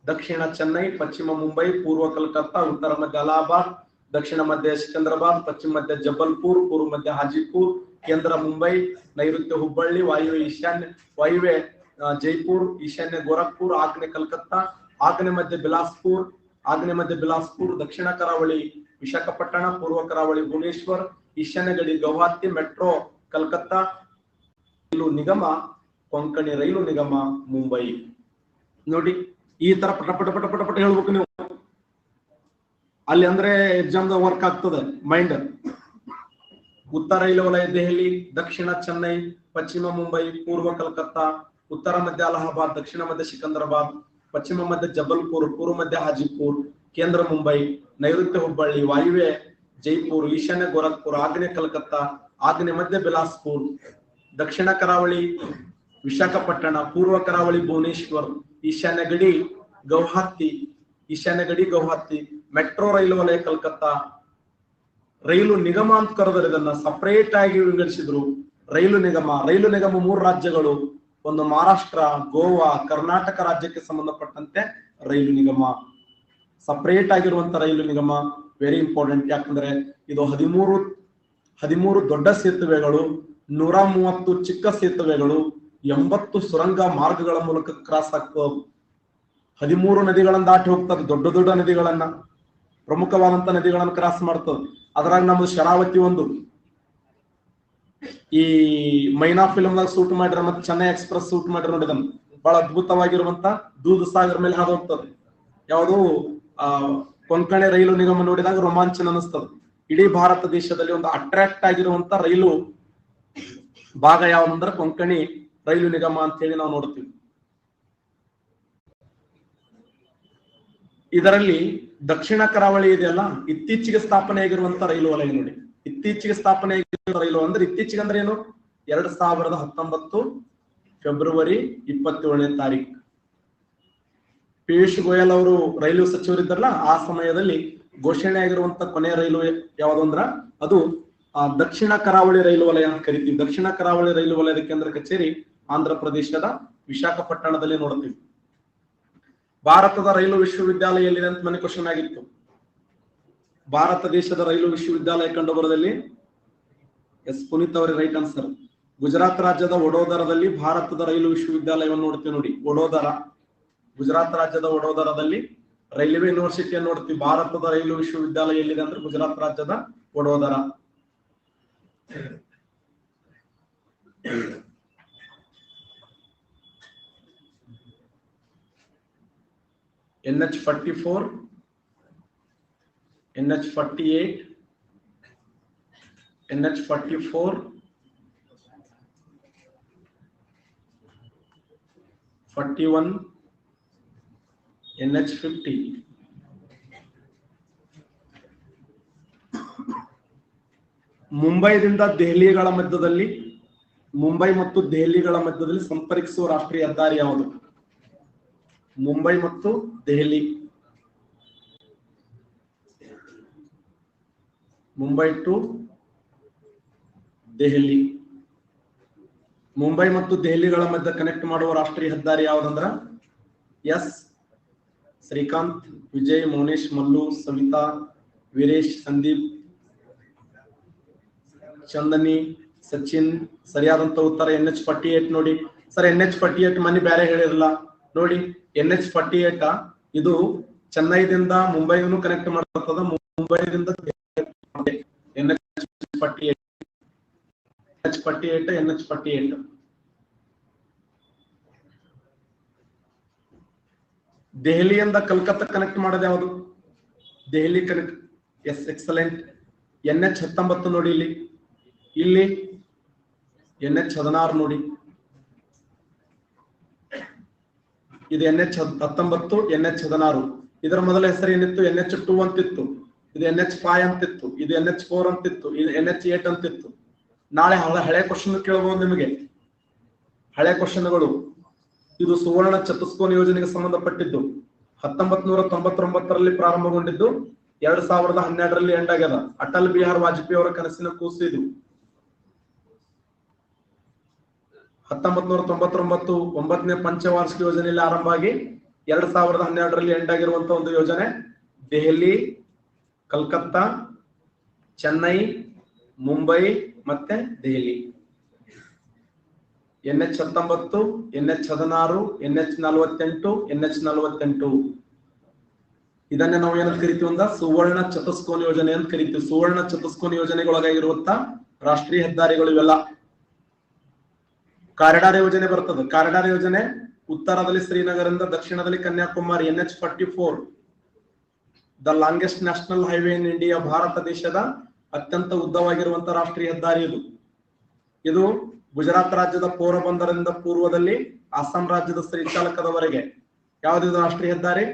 ದಕ್ಷಿಣ ಚೆನ್ನೈ, ಪಶ್ಚಿಮ ಮುಂಬೈ, ಪೂರ್ವ ಕಲ್ಕತ್ತಾ, ಉತ್ತರ ಮಧ್ಯ ಅಲಹಾಬಾದ್, ದಕ್ಷಿಣ ಮಧ್ಯ ಸಿಕಂದ್ರಾಬಾದ್, ಪಶ್ಚಿಮ ಮಧ್ಯ ಜಬಲ್ಪುರ್, ಪೂರ್ವ ಮಧ್ಯ ಹಾಜಿಪುರ್, ಕೇಂದ್ರ ಮುಂಬೈ, ನೈಋತ್ಯ ಹುಬ್ಬಳ್ಳಿ, ವಾಯುವ್ಯ ಜೈಪುರ್, ಈಶಾನ್ಯ ಗೋರಖ್ಪುರ್, ಆಗ್ನೇಯ ಕಲ್ಕತ್ತಾ, ಆಗ್ನೇಯ ಮಧ್ಯ ಬಿಲಾಸ್ಪುರ್, ದಕ್ಷಿಣ ಕರಾವಳಿ ವಿಶಾಖಪಟ್ಟಣ, ಪೂರ್ವ ಕರಾವಳಿ ಭುವನೇಶ್ವರ್, ಈಶಾನ್ಯ ಗಡಿ ಗೌಹಾತಿ, ಮೆಟ್ರೋ ಕಲ್ಕತ್ತಾ ರೈಲು ನಿಗಮ, ಕೊಂಕಣಿ ರೈಲು ನಿಗಮ ಮುಂಬೈ. ನೋಡಿ ಈ ತರ ಪಟ ಪಟ ಪಟ ಪಟ ಪಟ ಹೇಳ್ಬೇಕು ನೀವು ಅಲ್ಲಿ, ಅಂದ್ರೆ ಎಕ್ಸಾಮ್ ವರ್ಕ್ ಆಗ್ತದೆ ಮೈಂಡ್. ಉತ್ತರ ರೈಲು ವಲಯ ದೆಹಲಿ, ದಕ್ಷಿಣ ಚೆನ್ನೈ, ಪಶ್ಚಿಮ ಮುಂಬೈ, ಪೂರ್ವ ಕಲ್ಕತ್ತಾ, ಉತ್ತರ ಮಧ್ಯ ಅಲಹಾಬಾದ್, ದಕ್ಷಿಣ ಮಧ್ಯ ಸಿಕಂದರಾಬಾದ್, ಪಶ್ಚಿಮ ಮಧ್ಯ ಜಬಲ್ಪುರ್, ಪೂರ್ವ ಮಧ್ಯ ಹಾಜಿಪುರ್, ಕೇಂದ್ರ ಮುಂಬೈ, ನೈಋತ್ಯ ಹುಬ್ಬಳ್ಳಿ, ವಾಯುವ್ಯ ಜೈಪುರ್, ಈಶಾನ್ಯ ಗೋರಖ್ಪುರ್, ಆಗ್ನೇಯ ಕಲ್ಕತ್ತಾ, ಆಗ್ನೇಯ ಮಧ್ಯ ಬಿಲಾಸ್ಪುರ್, ದಕ್ಷಿಣ ಕರಾವಳಿ ವಿಶಾಖಪಟ್ಟಣ, ಪೂರ್ವ ಕರಾವಳಿ ಭುವನೇಶ್ವರ್, ಈಶಾನ್ಯ ಗಡಿ ಗೌಹಾತಿ, ಮೆಟ್ರೋ ರೈಲು ವಲಯ ಕಲ್ಕತ್ತಾ. ರೈಲು ನಿಗಮ ಅಂತ ಕರೆದರೆ ಇದನ್ನ ಸಪರೇಟ್ ಆಗಿ ವಿಂಗಡಿಸಿದ್ರು. ರೈಲು ನಿಗಮ 3 ರಾಜ್ಯಗಳು, ಒಂದು ಮಹಾರಾಷ್ಟ್ರ, ಗೋವಾ, ಕರ್ನಾಟಕ ರಾಜ್ಯಕ್ಕೆ ಸಂಬಂಧಪಟ್ಟಂತೆ ರೈಲು ನಿಗಮ, ಸಪರೇಟ್ ಆಗಿರುವಂತ ರೈಲು ನಿಗಮ. Very important. ಯಾಕಂದ್ರೆ ಇದು 13 ದೊಡ್ಡ ಸೇತುವೆಗಳು, 130 ಚಿಕ್ಕ ಸೇತುವೆಗಳು, 80 ಸುರಂಗ ಮಾರ್ಗಗಳ ಮೂಲಕ ಕ್ರಾಸ್ ಆಗ್ತದೆ. 13 ನದಿಗಳನ್ನ ದಾಟಿ ಹೋಗ್ತದೆ, ದೊಡ್ಡ ದೊಡ್ಡ ನದಿಗಳನ್ನ, ಪ್ರಮುಖವಾದಂತ ನದಿಗಳನ್ನ ಕ್ರಾಸ್ ಮಾಡ್ತದೆ. ಅದ್ರಾಗ ನಮ್ದು ಶರಾವತಿ ಒಂದು, ಈ ಮೈನಾ ಫಿಲ್ಮ್ ದಾಗ ಶೂಟ್ ಮಾಡಿರ, ಮತ್ತೆ ಚೆನ್ನೈ ಎಕ್ಸ್ಪ್ರೆಸ್ ಶೂಟ್ ಮಾಡಿರ ನೋಡಿದನ್, ಬಹಳ ಅದ್ಭುತವಾಗಿರುವಂತ ದೂದ್ ಸಾಗರ್ ಮೇಲೆ ಹಾದು ಹೋಗ್ತದೆ. ಯಾವುದು ಕೊಂಕಣಿ ರೈಲು ನಿಗಮ ನೋಡಿದಾಗ ರೋಮಾಂಚನ ಅನಿಸ್ತದೆ. ಇಡೀ ಭಾರತ ದೇಶದಲ್ಲಿ ಒಂದು ಅಟ್ರಾಕ್ಟ್ ಆಗಿರುವಂತ ರೈಲು ಭಾಗ ಯಾವ್ದಂದ್ರೆ ಕೊಂಕಣಿ ರೈಲು ನಿಗಮ ಅಂತ ಹೇಳಿ ನಾವು ನೋಡ್ತೀವಿ. ಇದರಲ್ಲಿ ದಕ್ಷಿಣ ಕರಾವಳಿ ಇದೆಯಲ್ಲ, ಇತ್ತೀಚೆಗೆ ಸ್ಥಾಪನೆ ಆಗಿರುವಂತ ರೈಲು ವಲಯ ನೋಡಿ. ಇತ್ತೀಚೆಗೆ ಸ್ಥಾಪನೆ ಆಗಿರುವ ರೈಲು ಅಂದ್ರೆ, ಇತ್ತೀಚೆಗೆ ಅಂದ್ರೆ ಏನು, 2019 ಫೆಬ್ರವರಿ 27ನೇ ತಾರೀಕು ಪಿಯೂಷ್ ಗೋಯಲ್ ಅವರು ರೈಲ್ವೆ ಸಚಿವರಿದ್ದಾರಲ್ಲ, ಆ ಸಮಯದಲ್ಲಿ ಘೋಷಣೆ ಆಗಿರುವಂತ ಕೊನೆಯ ರೈಲು ಯಾವುದು ಅಂದ್ರ ಅದು ದಕ್ಷಿಣ ಕರಾವಳಿ ರೈಲು ವಲಯ ಅಂತ ಕರಿತೀವಿ. ದಕ್ಷಿಣ ಕರಾವಳಿ ರೈಲು ವಲಯದ ಕೇಂದ್ರ ಕಚೇರಿ ಆಂಧ್ರ ಪ್ರದೇಶದ ವಿಶಾಖಪಟ್ಟಣದಲ್ಲಿ ನೋಡ್ತೀವಿ. ಭಾರತದ ರೈಲು ವಿಶ್ವವಿದ್ಯಾಲಯ ಎಲ್ಲಿದೆ ಅಂತ ಮನೆ ಕ್ವಶನ್ ಆಗಿತ್ತು. ಭಾರತ ದೇಶದ ರೈಲು ವಿಶ್ವವಿದ್ಯಾಲಯ ಕಂಡು ಬರೋದಲ್ಲಿ ಎಸ್ ಪುನೀತ್ ಅವರೇ ರೈಟ್ ಆನ್ಸರ್. ಗುಜರಾತ್ ರಾಜ್ಯದ ವಡೋದರದಲ್ಲಿ ಭಾರತದ ರೈಲು ವಿಶ್ವವಿದ್ಯಾಲಯವನ್ನು ನೋಡ್ತೀವಿ ನೋಡಿ, ವಡೋದರ. ಗುಜರಾತ್ ರಾಜ್ಯದ ವಡೋದರದಲ್ಲಿ ರೈಲ್ವೆ ಯೂನಿವರ್ಸಿಟಿಯನ್ನು ನೋಡ್ತೀವಿ. ಭಾರತದ ರೈಲು ವಿಶ್ವವಿದ್ಯಾಲಯ ಎಲ್ಲಿದೆ ಅಂದ್ರೆ ಗುಜರಾತ್ ರಾಜ್ಯದ Vadodara. NH44, NH48, NH44, 41, NH50. ಮುಂಬೈದಿಂದ ದೆಹಲಿಗಳ ಮಧ್ಯದಲ್ಲಿ, ಮುಂಬೈ ಮತ್ತು ದೆಹಲಿಗಳ ಮಧ್ಯದಲ್ಲಿ ಸಂಪರ್ಕಿಸುವ ರಾಷ್ಟ್ರೀಯ ಹೆದ್ದಾರಿ ಯಾವುದು? ಮುಂಬೈ ಮತ್ತು ದೆಹಲಿ, ಮುಂಬೈ ಟು ದೆಹಲಿ. ಮುಂಬೈ ಮತ್ತು ದೆಹಲಿಗಳ ಮಧ್ಯೆ ಕನೆಕ್ಟ್ ಮಾಡುವ ರಾಷ್ಟ್ರೀಯ ಹೆದ್ದಾರಿ ಯಾವ್ದಂದ್ರ ಎಸ್ ಶ್ರೀಕಾಂತ್, ವಿಜಯ್, ಮೌನೇಶ್, ಮಲ್ಲು, ಸವಿತಾ, ವೀರೇಶ್, ಸಂದೀಪ್, ಚಂದನಿ, ಸಚಿನ್. ಸರಿಯಾದಂತ ಉತ್ತರ NH48 ನೋಡಿ. ಸರ್ NH48 ಮನೆ ಬೇರೆ ಹೇಳಿರಲ್ಲ ನೋಡಿ. NH48 ಇದು ಚೆನ್ನೈದಿಂದ ಮುಂಬೈಗೂ ಕನೆಕ್ಟ್ ಮಾಡ್ತದ, ಮುಂಬೈದಿಂದ NH48. ದೆಹಲಿಯಿಂದ ಕಲ್ಕತ್ತಾ ಕನೆಕ್ಟ್ ಮಾಡೋದು ಯಾವುದು? Delhi connect. S excellent. NH19 ನೋಡಿ, ಇಲ್ಲಿ NH16 ನೋಡಿ. ಇದು NH19, NH16. ಇದರ ಮೊದಲ ಹೆಸರು ಏನಿತ್ತು? NH2 ಅಂತಿತ್ತು. ಇದು NH5 ಅಂತಿತ್ತು. ಇದು NH4 ಅಂತಿತ್ತು. ಇದು NH8 ಅಂತಿತ್ತು. ನಾಳೆ ಹಳೆ ಕ್ವಶನ್ ಕೇಳಬಹುದು ನಿಮಗೆ, ಹಳೆ ಕ್ವಶನ್ಗಳು. ಇದು ಸುವರ್ಣ ಚತುಷ್ಕೋನ ಯೋಜನೆಗೆ ಸಂಬಂಧಪಟ್ಟಿದ್ದು. 1999ರಲ್ಲಿ ಪ್ರಾರಂಭಗೊಂಡಿದ್ದು, 2012ರಲ್ಲಿ ಎಂಡ್ ಆಗ್ಯದ. ಅಟಲ್ ಬಿಹಾರ್ ವಾಜಪೇಯಿ ಅವರ ಕನಸಿನ ಕೂಸು ಇದು. 1999 9ನೇ ಪಂಚವಾರ್ಷಿಕ ಯೋಜನೆಯಲ್ಲಿ ಆರಂಭ ಆಗಿ 2012ರಲ್ಲಿ ಎಂಡ್ ಆಗಿರುವಂತ ಒಂದು ಯೋಜನೆ. ದೆಹಲಿ, ಕಲ್ಕತ್ತಾ, ಚೆನ್ನೈ, ಮುಂಬೈ ಮತ್ತೆ Delhi. NH19, NH16, NH48, NH48. ಇದನ್ನೇ ನಾವು ಏನಂತ ಕರಿತೀವಿ ಅಂದ ಸುವರ್ಣ ಚತುಷ್ಕೋನ ಯೋಜನೆ ಅಂತ ಕರಿತೀವಿ. ಸುವರ್ಣ ಚತುಷ್ಕೋನ ಯೋಜನೆಗೊಳಗಾಗಿರುವಂತ ರಾಷ್ಟ್ರೀಯ ಹೆದ್ದಾರಿಗಳು ಇವೆಲ್ಲ. ಕಾರಿಡಾರ್ ಯೋಜನೆ ಬರ್ತದೆ. ಕಾರಿಡಾರ್ ಯೋಜನೆ ಉತ್ತರದಲ್ಲಿ ಶ್ರೀನಗರದಿಂದ ದಕ್ಷಿಣದಲ್ಲಿ Kanyakumari NH44 the longest national highway in India. Bharat ದೇಶದ ಅತ್ಯಂತ ಉದ್ದವಾಗಿರುವಂತಹ ರಾಷ್ಟ್ರೀಯ ಹೆದ್ದಾರಿ ಇದು. ಇದು ಗುಜರಾತ್ ರಾಜ್ಯದ ಪೋರಬಂದರದಿಂದ ಪೂರ್ವದಲ್ಲಿ ಅಸ್ಸಾಂ ರಾಜ್ಯದ ಶ್ರೀಚಾಲಕದವರೆಗೆ. ಯಾವ್ದು ರಾಷ್ಟ್ರೀಯ ಹೆದ್ದಾರಿ?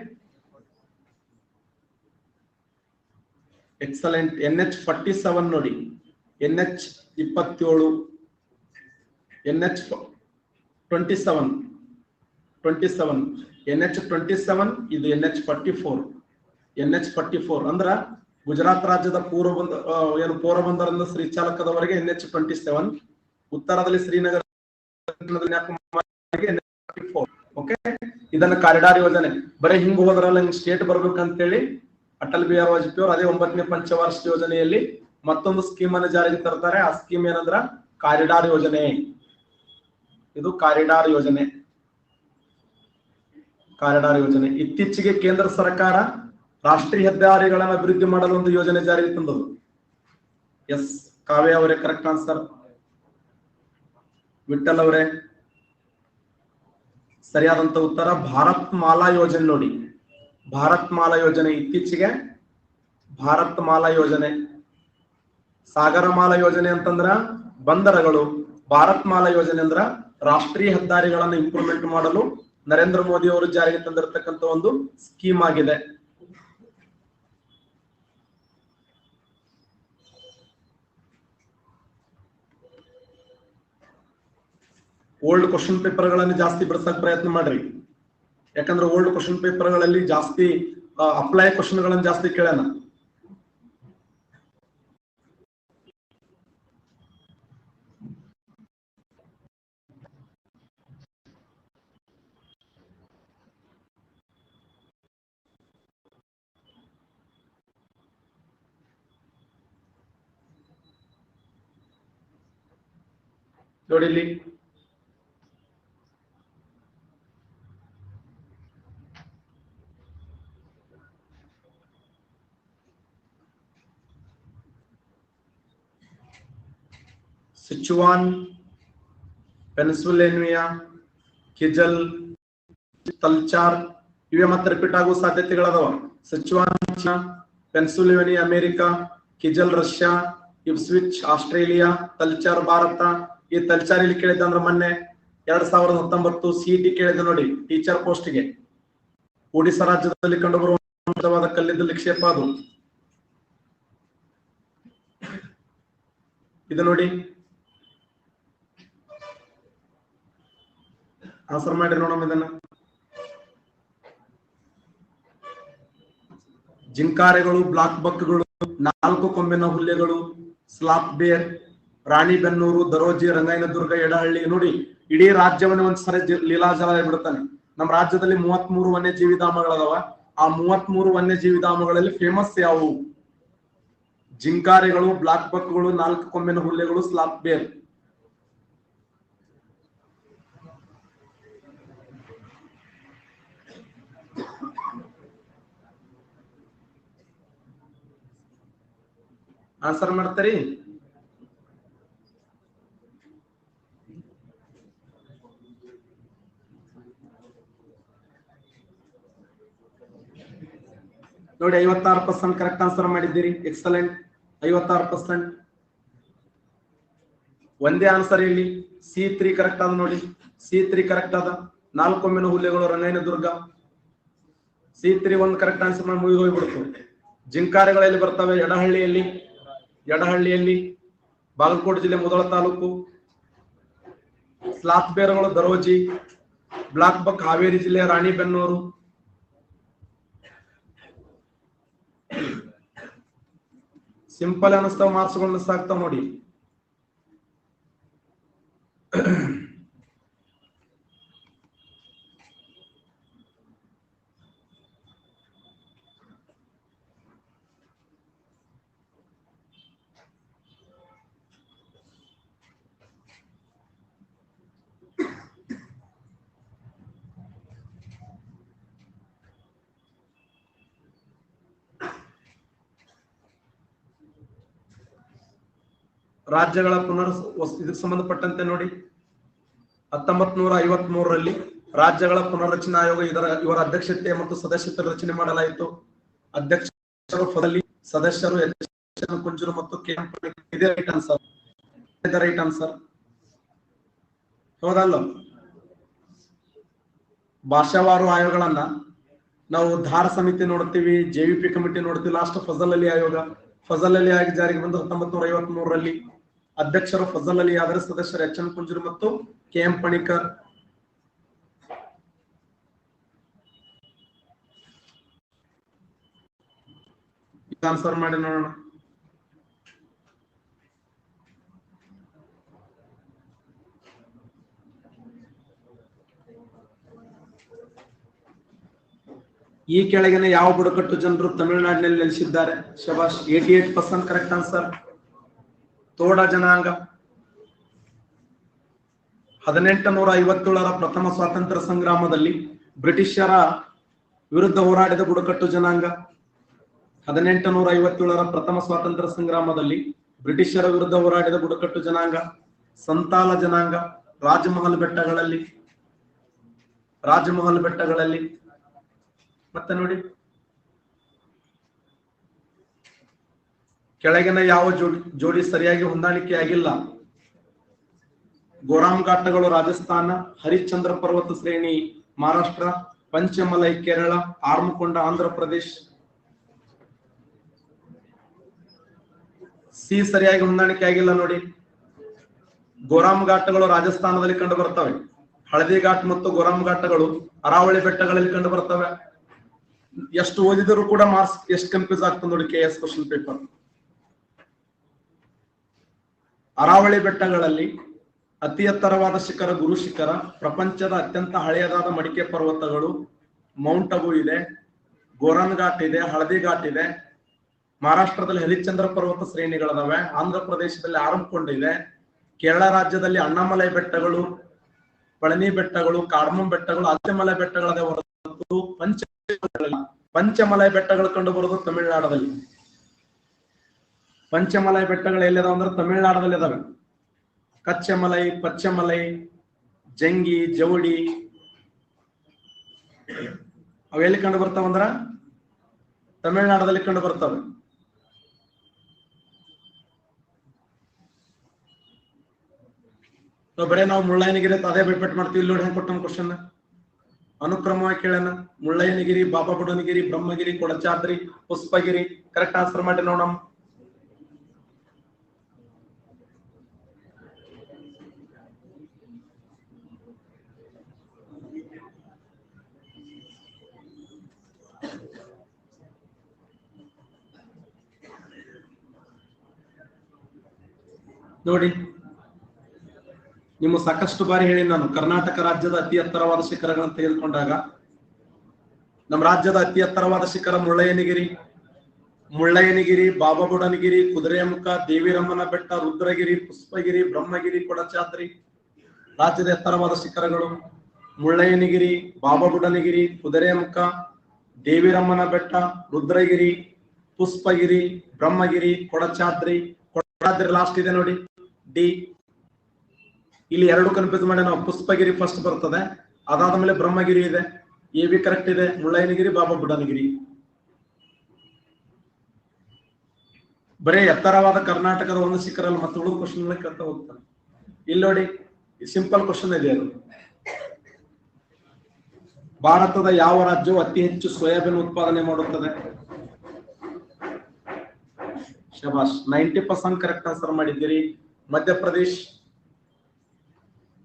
ಎಕ್ಸಲೆಂಟ್. NH47 ನೋಡಿ, NH27, NH27, NH27 ಇದು NH44. NH44 ಅಂದ್ರ ಗುಜರಾತ್ ರಾಜ್ಯದ ಪೋರಬಂದರದಿಂದ ಶ್ರೀಚಾಲಕದವರೆಗೆ NH27, ಉತ್ತರದಲ್ಲಿ ಶ್ರೀನಗರ NH44. ಓಕೆ, ಇದನ್ನ ಕಾರಿಡಾರ್ ಯೋಜನೆ. ಬರೀ ಹಿಂಗ್ ಹೋದ್ರಲ್ಲ, ಹಿಂಗ್ ಸ್ಟೇಟ್ ಬರ್ಬೇಕಂತೇಳಿ ಅಟಲ್ ಬಿಹಾರಿ ವಾಜಪೇಯಿ ಅವರು ಅದೇ 9ನೇ ಪಂಚವಾರ್ಷಿಕ ಯೋಜನೆಯಲ್ಲಿ ಮತ್ತೊಂದು ಸ್ಕೀಮ್ ಅನ್ನು ಜಾರಿಗೆ ತರ್ತಾರೆ. ಆ ಸ್ಕೀಮ್ ಏನಂದ್ರ ಕಾರಿಡಾರ್ ಯೋಜನೆ. ಇದು ಕಾರಿಡಾರ್ ಯೋಜನೆ. ಕಾರಿಡಾರ್ ಯೋಜನೆ ಇತ್ತೀಚೆಗೆ ಕೇಂದ್ರ ಸರ್ಕಾರ ರಾಷ್ಟ್ರೀಯ ಹೆದ್ದಾರಿಗಳನ್ನು ಅಭಿವೃದ್ಧಿ ಮಾಡಲು ಒಂದು ಯೋಜನೆ ಜಾರಿಗೆ ತಂದದ್ದು. ಎಸ್, ಕಾವ್ಯ ಅವರೇ ಕರೆಕ್ಟ್ ಆನ್ಸರ್. ವಿಠಲ್ ಅವರೇ ಸರಿಯಾದಂತ ಉತ್ತರ ಭಾರತ್ ಮಾಲಾ ಯೋಜನೆ ನೋಡಿ. ಭಾರತ್ ಮಾಲಾ ಯೋಜನೆ ಇತ್ತೀಚೆಗೆ ಭಾರತ್ ಮಾಲಾ ಯೋಜನೆ. ಸಾಗರ ಮಾಲಾ ಯೋಜನೆ ಅಂತಂದ್ರ ಬಂದರಗಳು, ಭಾರತ್ ಮಾಲಾ ಯೋಜನೆ ಅಂದ್ರ ರಾಷ್ಟ್ರೀಯ ಹೆದ್ದಾರಿಗಳನ್ನು ಇಂಪ್ರೂವ್ಮೆಂಟ್ ಮಾಡಲು ನರೇಂದ್ರ ಮೋದಿ ಅವರು ಜಾರಿಗೆ ತಂದಿರತಕ್ಕಂತ ಒಂದು ಸ್ಕೀಮ್ ಆಗಿದೆ. ಓಲ್ಡ್ ಕ್ವಶನ್ ಪೇಪರ್ ಗಳನ್ನು ಜಾಸ್ತಿ ಬಿಡಿಸಕ್ ಪ್ರಯತ್ನ ಮಾಡ್ರಿ. ಯಾಕಂದ್ರೆ ಓಲ್ಡ್ ಕ್ವಶನ್ ಪೇಪರ್ ಗಳಲ್ಲಿ ಜಾಸ್ತಿ ಅಪ್ಲೈ ಕ್ವಶನ್ ಗಳನ್ನು ಜಾಸ್ತಿ ಕೇಳೋಣ. ನೋಡಿ ಇಲ್ಲಿ ಸಿಚುವಾನ್, ಪೆನ್ಸಿಲ್ವೇನಿಯಾ, ಕಿಜಲ್, ತಲ್ಚಾರ್ ಇವೇ ಮತ್ತೆ ರಿಪೀಟ್ ಆಗುವ ಸಾಧ್ಯತೆಗಳದಾವ. Sichuan Pennsylvania America, Kizel Russia, Ipswich Australia, Talcher Bharat. ಈ ತಲ್ಚಾರ್ ಇಲ್ಲಿ ಕೇಳಿದ್ದ ಅಂದ್ರೆ ಮೊನ್ನೆ 2019 CET ಕೇಳಿದ ನೋಡಿ, ಟೀಚರ್ ಪೋಸ್ಟ್ಗೆ. ಒಡಿಶಾ ರಾಜ್ಯದಲ್ಲಿ ಕಂಡುಬರುವಂತವಾದ ಕಲ್ಲಿದ್ದಲು ನಿಕ್ಷೇಪ ಅದು. ಇದು ನೋಡಿ, ಆನ್ಸರ್ ಮಾಡಿ ನೋಡೋಣ ಇದನ್ನ. ಜಿಂಕಾರೆಗಳು, ಬ್ಲಾಕ್ ಬಕ್ಗಳು, 4 ಕೊಂಬಿನ ಹುಲ್ಲೆಗಳು, ಸ್ಲಾತ್ ಬೇರ್, ರಾಣಿಬೆನ್ನೂರು, ದರೋಜಿ, ರಂಗಾಯನದುರ್ಗ, ಎಡಹಳ್ಳಿ. ನೋಡಿ, ಇಡೀ ರಾಜ್ಯವನ್ನೇ ಒಂದ್ಸರಿ ಲೀಲಾಜಲ ಬಿಡುತ್ತಾನೆ. ನಮ್ಮ ರಾಜ್ಯದಲ್ಲಿ 33 ವನ್ಯಜೀವಿ ಧಾಮಗಳದಾವ. ಆ 33 ವನ್ಯಜೀವಿ ಧಾಮಗಳಲ್ಲಿ ಫೇಮಸ್ ಯಾವುವು? ಜಿಂಕಾರೆಗಳು, ಬ್ಲಾಕ್ ಬಕ್ಗಳು, 4 ಕೊಂಬಿನ ಹುಲ್ಲೆಗಳು, ಸ್ಲಾತ್ ಬೇರ್. ಆನ್ಸರ್ ಮಾಡ್ತಾರಿ? ನೋಡಿ, 56% ಕರೆಕ್ಟ್ ಆನ್ಸರ್ ಮಾಡಿದ್ದೀರಿ. ಎಕ್ಸಲೆಂಟ್, 56%. ಒಂದೇ ಆನ್ಸರ್ ಇಲ್ಲಿ C3 ಕರೆಕ್ಟ್ ಆದ ನೋಡಿ. C3 ಕರೆಕ್ಟ್ ಆದ. 4 ಕೊಂಬಿನ ಹುಲ್ಲೆಗಳು, ರಂಗಾಯನದುರ್ಗ. C3 ಒಂದು ಕರೆಕ್ಟ್ ಆನ್ಸರ್ ಮಾಡಿ ಮುಗಿದು ಹೋಗ್ಬಿಡ್ತು. ಜಿಂಕಾರೆಗಳಲ್ಲಿ ಬರ್ತವೆ ಎಡಹಳ್ಳಿಯಲ್ಲಿ, ಬಾಗಲಕೋಟೆ ಜಿಲ್ಲೆ ಮುಧೋಳ ತಾಲೂಕು. ಸ್ಲಾತ್ ಬೇರ್ಗಳು ದರೋಜಿ, ಬ್ಲಾಕ್ ಬಕ್ ಹಾವೇರಿ ಜಿಲ್ಲೆ ರಾಣಿಬೆನ್ನೂರು. ಸಿಂಪಲ್ ಅನಿಸ್ತಾವ, ಮಾರ್ಕ್ಸ್ಗಳನ್ನ ಸಾಕ್ತಾವ ನೋಡಿ. ರಾಜ್ಯಗಳ ಇದಕ್ಕೆ ಸಂಬಂಧಪಟ್ಟಂತೆ ನೋಡಿ, 1953ರಲ್ಲಿ ರಾಜ್ಯಗಳ ಪುನರ್ರಚನಾ ಆಯೋಗ ಇವರ ಅಧ್ಯಕ್ಷತೆ ಮತ್ತು ಸದಸ್ಯತ್ವ ರಚನೆ ಮಾಡಲಾಯಿತು. ಅಧ್ಯಕ್ಷರು ಪದದಲ್ಲಿ ಸದಸ್ಯರು ಕುಂಜೂರು ಮತ್ತು ಇದೆ ರೈಟ್ ಆನ್ಸರ್. ರೈಟ್ ಆನ್ಸರ್ ಹೌದಲ್ಲ? ಭಾಷಾವಾರು ಆಯೋಗಗಳನ್ನ ನಾವು ಧಾರ ಸಮಿತಿ ನೋಡ್ತೀವಿ, ಜೆವಿಪಿ ಕಮಿಟಿ ನೋಡ್ತೀವಿ. ಲಾಸ್ಟ್ ಫಜಲ್ ಅಲಿ ಆಯೋಗ, ಫಜಲ್ ಅಲಿ ಆಗಿ ಜಾರಿಗೆ ಬಂದು 1953ರಲ್ಲಿ. ಅಧ್ಯಕ್ಷರು ಫಜಲ್ ಅಲಿ ಆದರೆ ಸದಸ್ಯರು ಎಚ್ ಎನ್ ಕುಂಜೂರು ಮತ್ತು ಕೆ ಎಂ ಪಣಿಕರ್. ಆನ್ಸರ್ ಮಾಡಿ ನೋಡೋಣ. ಈ ಕೆಳಗಿನ ಯಾವ ಬುಡಕಟ್ಟು ಜನರು ತಮಿಳುನಾಡಿನಲ್ಲಿ ನೆಲೆಸಿದ್ದಾರೆ? ಶಬಾಷ್, 88% ಕರೆಕ್ಟ್ ಆನ್ಸರ್. ತೋಡ ಜನಾಂಗ. 1857ರ ಪ್ರಥಮ ಸ್ವಾತಂತ್ರ್ಯ ಸಂಗ್ರಾಮದಲ್ಲಿ ಬ್ರಿಟಿಷರ ವಿರುದ್ಧ ಹೋರಾಡಿದ ಬುಡಕಟ್ಟು ಜನಾಂಗ. 1857ರ ಪ್ರಥಮ ಸ್ವಾತಂತ್ರ್ಯ ಸಂಗ್ರಾಮದಲ್ಲಿ ಬ್ರಿಟಿಷರ ವಿರುದ್ಧ ಹೋರಾಡಿದ ಬುಡಕಟ್ಟು ಜನಾಂಗ ಸಂತಾಲ ಜನಾಂಗ. ರಾಜಮಹಲ್ ಬೆಟ್ಟಗಳಲ್ಲಿ ಮತ್ತೆ ನೋಡಿ, ಕೆಳಗಿನ ಯಾವ ಜೋಡಿ ಸರಿಯಾಗಿ ಹೊಂದಾಣಿಕೆ ಆಗಿಲ್ಲ? ಗೋರಾಮ್ ಘಾಟಗಳು ರಾಜಸ್ಥಾನ, ಹರಿಶ್ಚಂದ್ರ ಪರ್ವತ ಶ್ರೇಣಿ ಮಹಾರಾಷ್ಟ್ರ, ಪಂಚಮಲೈ ಕೇರಳ, ಆರ್ಮಕೊಂಡ ಆಂಧ್ರ ಪ್ರದೇಶ್. ಸಿ ಸರಿಯಾಗಿ ಹೊಂದಾಣಿಕೆ ಆಗಿಲ್ಲ ನೋಡಿ. ಗೋರಾಮ್ ಘಾಟಗಳು ರಾಜಸ್ಥಾನದಲ್ಲಿ ಕಂಡು ಬರ್ತವೆ. ಹಳದಿ ಘಾಟ್ ಮತ್ತು ಗೋರಾಮ್ ಘಾಟಗಳು ಅರಾವಳಿ ಬೆಟ್ಟಗಳಲ್ಲಿ ಕಂಡು ಬರ್ತವೆ. ಎಷ್ಟು ಓದಿದರೂ ಕೂಡ ಮಾರ್ಕ್ಸ್ ಎಷ್ಟು ಕನ್ಫ್ಯೂಸ್ ಆಗ್ತದೆ ನೋಡಿ KS ಕ್ವಶನ್ ಪೇಪರ್. ಅರಾವಳಿ ಬೆಟ್ಟಗಳಲ್ಲಿ ಅತಿ ಎತ್ತರವಾದ ಶಿಖರ ಗುರು ಶಿಖರ, ಪ್ರಪಂಚದ ಅತ್ಯಂತ ಹಳೆಯದಾದ ಮಡಿಕೆ ಪರ್ವತಗಳು ಮೌಂಟ್ ಅಬು ಇದೆ, ಗೋರನ್ ಘಾಟ್ ಇದೆ, ಹಳದಿ ಘಾಟ್ ಇದೆ. ಮಹಾರಾಷ್ಟ್ರದಲ್ಲಿ ಹರಿಶ್ಚಂದ್ರ ಪರ್ವತ ಶ್ರೇಣಿಗಳದಾವೆ. ಆಂಧ್ರ ಪ್ರದೇಶದಲ್ಲಿ ಆರಂಕೊಂಡ ಇದೆ. ಕೇರಳ ರಾಜ್ಯದಲ್ಲಿ ಅಣ್ಣಾಮಲೈ ಬೆಟ್ಟಗಳು, ಪಳನಿ ಬೆಟ್ಟಗಳು, ಕಾರ್ಮಂ ಬೆಟ್ಟಗಳು, ಅತ್ಯಮಲೈ ಬೆಟ್ಟಗಳದ ಹೊರತು ಪಂಚಮಲೈ ಬೆಟ್ಟಗಳು ಕಂಡು ಬರುವುದು ತಮಿಳುನಾಡಲ್ಲಿ. ಪಂಚಮಲೈ ಬೆಟ್ಟಗಳು ಎಲ್ಲಿದಾವ ಅಂದ್ರೆ ತಮಿಳುನಾಡದಲ್ಲಿ ಇದಾವೆ. ಕಚ್ಚಮಲೈ, ಪಚ್ಚಮಲೈ, ಜಂಗಿ, ಜವಡಿ ಅವೆಲ್ಲಿ ಕಂಡು ಬರ್ತಾವಂದ್ರ ತಮಿಳುನಾಡಲ್ಲಿ ಕಂಡು ಬರ್ತವೆ. ಬರೇ ನಾವು ಮುಳ್ಳಯ್ಯನಗಿರಿ ಅದೇ ಬಿಟ್ಬಿಟ್ಟು ಮಾಡ್ತೀವಿ. ಇಲ್ಲಿ ನೋಡಿ ಹೆಂಗ್ ಕೊಟ್ಟ ಕ್ವಶನ್ ಅನುಕ್ರಮವಾಗಿ ಕೇಳೋಣ. ಮುಳ್ಳಯ್ಯನಗಿರಿ, ಬಾಬಾ ಬುಡನಗಿರಿ, ಬ್ರಹ್ಮಗಿರಿ, ಕೊಡಚಾದ್ರಿ, ಪುಷ್ಪಗಿರಿ. ಕರೆಕ್ಟ್ ಆನ್ಸರ್ ಮಾಡಿ ನೋಡಮ್. ನೋಡಿ, ನಿಮ್ಮ ಸಾಕಷ್ಟು ಬಾರಿ ಹೇಳಿ ನಾನು, ಕರ್ನಾಟಕ ರಾಜ್ಯದ ಅತಿ ಎತ್ತರವಾದ ಶಿಖರಗಳನ್ನು ತೆಗೆದುಕೊಂಡಾಗ ನಮ್ಮ ರಾಜ್ಯದ ಅತಿ ಎತ್ತರವಾದ ಶಿಖರ ಮುಳ್ಳಯ್ಯನಗಿರಿ, ಬಾಬಾ ಬುಡನಗಿರಿ, ಕುದುರೆಮುಖ, ದೇವಿರಮ್ಮನ ಬೆಟ್ಟ, ರುದ್ರಗಿರಿ, ಪುಷ್ಪಗಿರಿ, ಬ್ರಹ್ಮಗಿರಿ, ಕೊಡಚಾದ್ರಿ. ರಾಜ್ಯದ ಎತ್ತರವಾದ ಶಿಖರಗಳು ಮುಳ್ಳಯ್ಯನಗಿರಿ, ಬಾಬಾ ಬುಡನಗಿರಿ, ಕುದುರೆಮುಖ, ದೇವಿರಮ್ಮನ ಬೆಟ್ಟ, ರುದ್ರಗಿರಿ, ಪುಷ್ಪಗಿರಿ, ಬ್ರಹ್ಮಗಿರಿ, ಕೊಡಚಾದ್ರಿ. ಲಾಸ್ಟ್ ಇದೆ ನೋಡಿ ಡಿ. ಇಲ್ಲಿ ಎರಡು ಕನ್ಫ್ಯೂಸ್ ಮಾಡಿ ನಾವು. ಪುಷ್ಪಗಿರಿ ಫಸ್ಟ್ ಬರ್ತದೆ, ಅದಾದ ಮೇಲೆ ಬ್ರಹ್ಮಗಿರಿ ಇದೆ. ಎ ಬಿ ಕರೆಕ್ಟ್ ಇದೆ. ಮುಳ್ಳಯ್ಯನಗಿರಿ, ಬಾಬಾ ಬುಡನಗಿರಿ. ಬರೇ ಎತ್ತರವಾದ ಕರ್ನಾಟಕದ ಒಂದು ಶಿಖರ ಮತ್ತೆ ಉಳಿದ ಕ್ವಶನ್ ಕೇಳ್ತಾ ಹೋಗ್ತಾರೆ. ಇಲ್ಲಿ ನೋಡಿ, ಸಿಂಪಲ್ ಕ್ವಶನ್ ಇದೆ ಅದು. ಭಾರತದ ಯಾವ ರಾಜ್ಯವು ಅತಿ ಹೆಚ್ಚು ಸೋಯಾಬೀನ್ ಉತ್ಪಾದನೆ ಮಾಡುತ್ತದೆ? ಶಬಾಷ್, 90% ಕರೆಕ್ಟ್ ಆನ್ಸರ್ ಮಾಡಿದ್ದೀರಿ. ಮಧ್ಯಪ್ರದೇಶ್.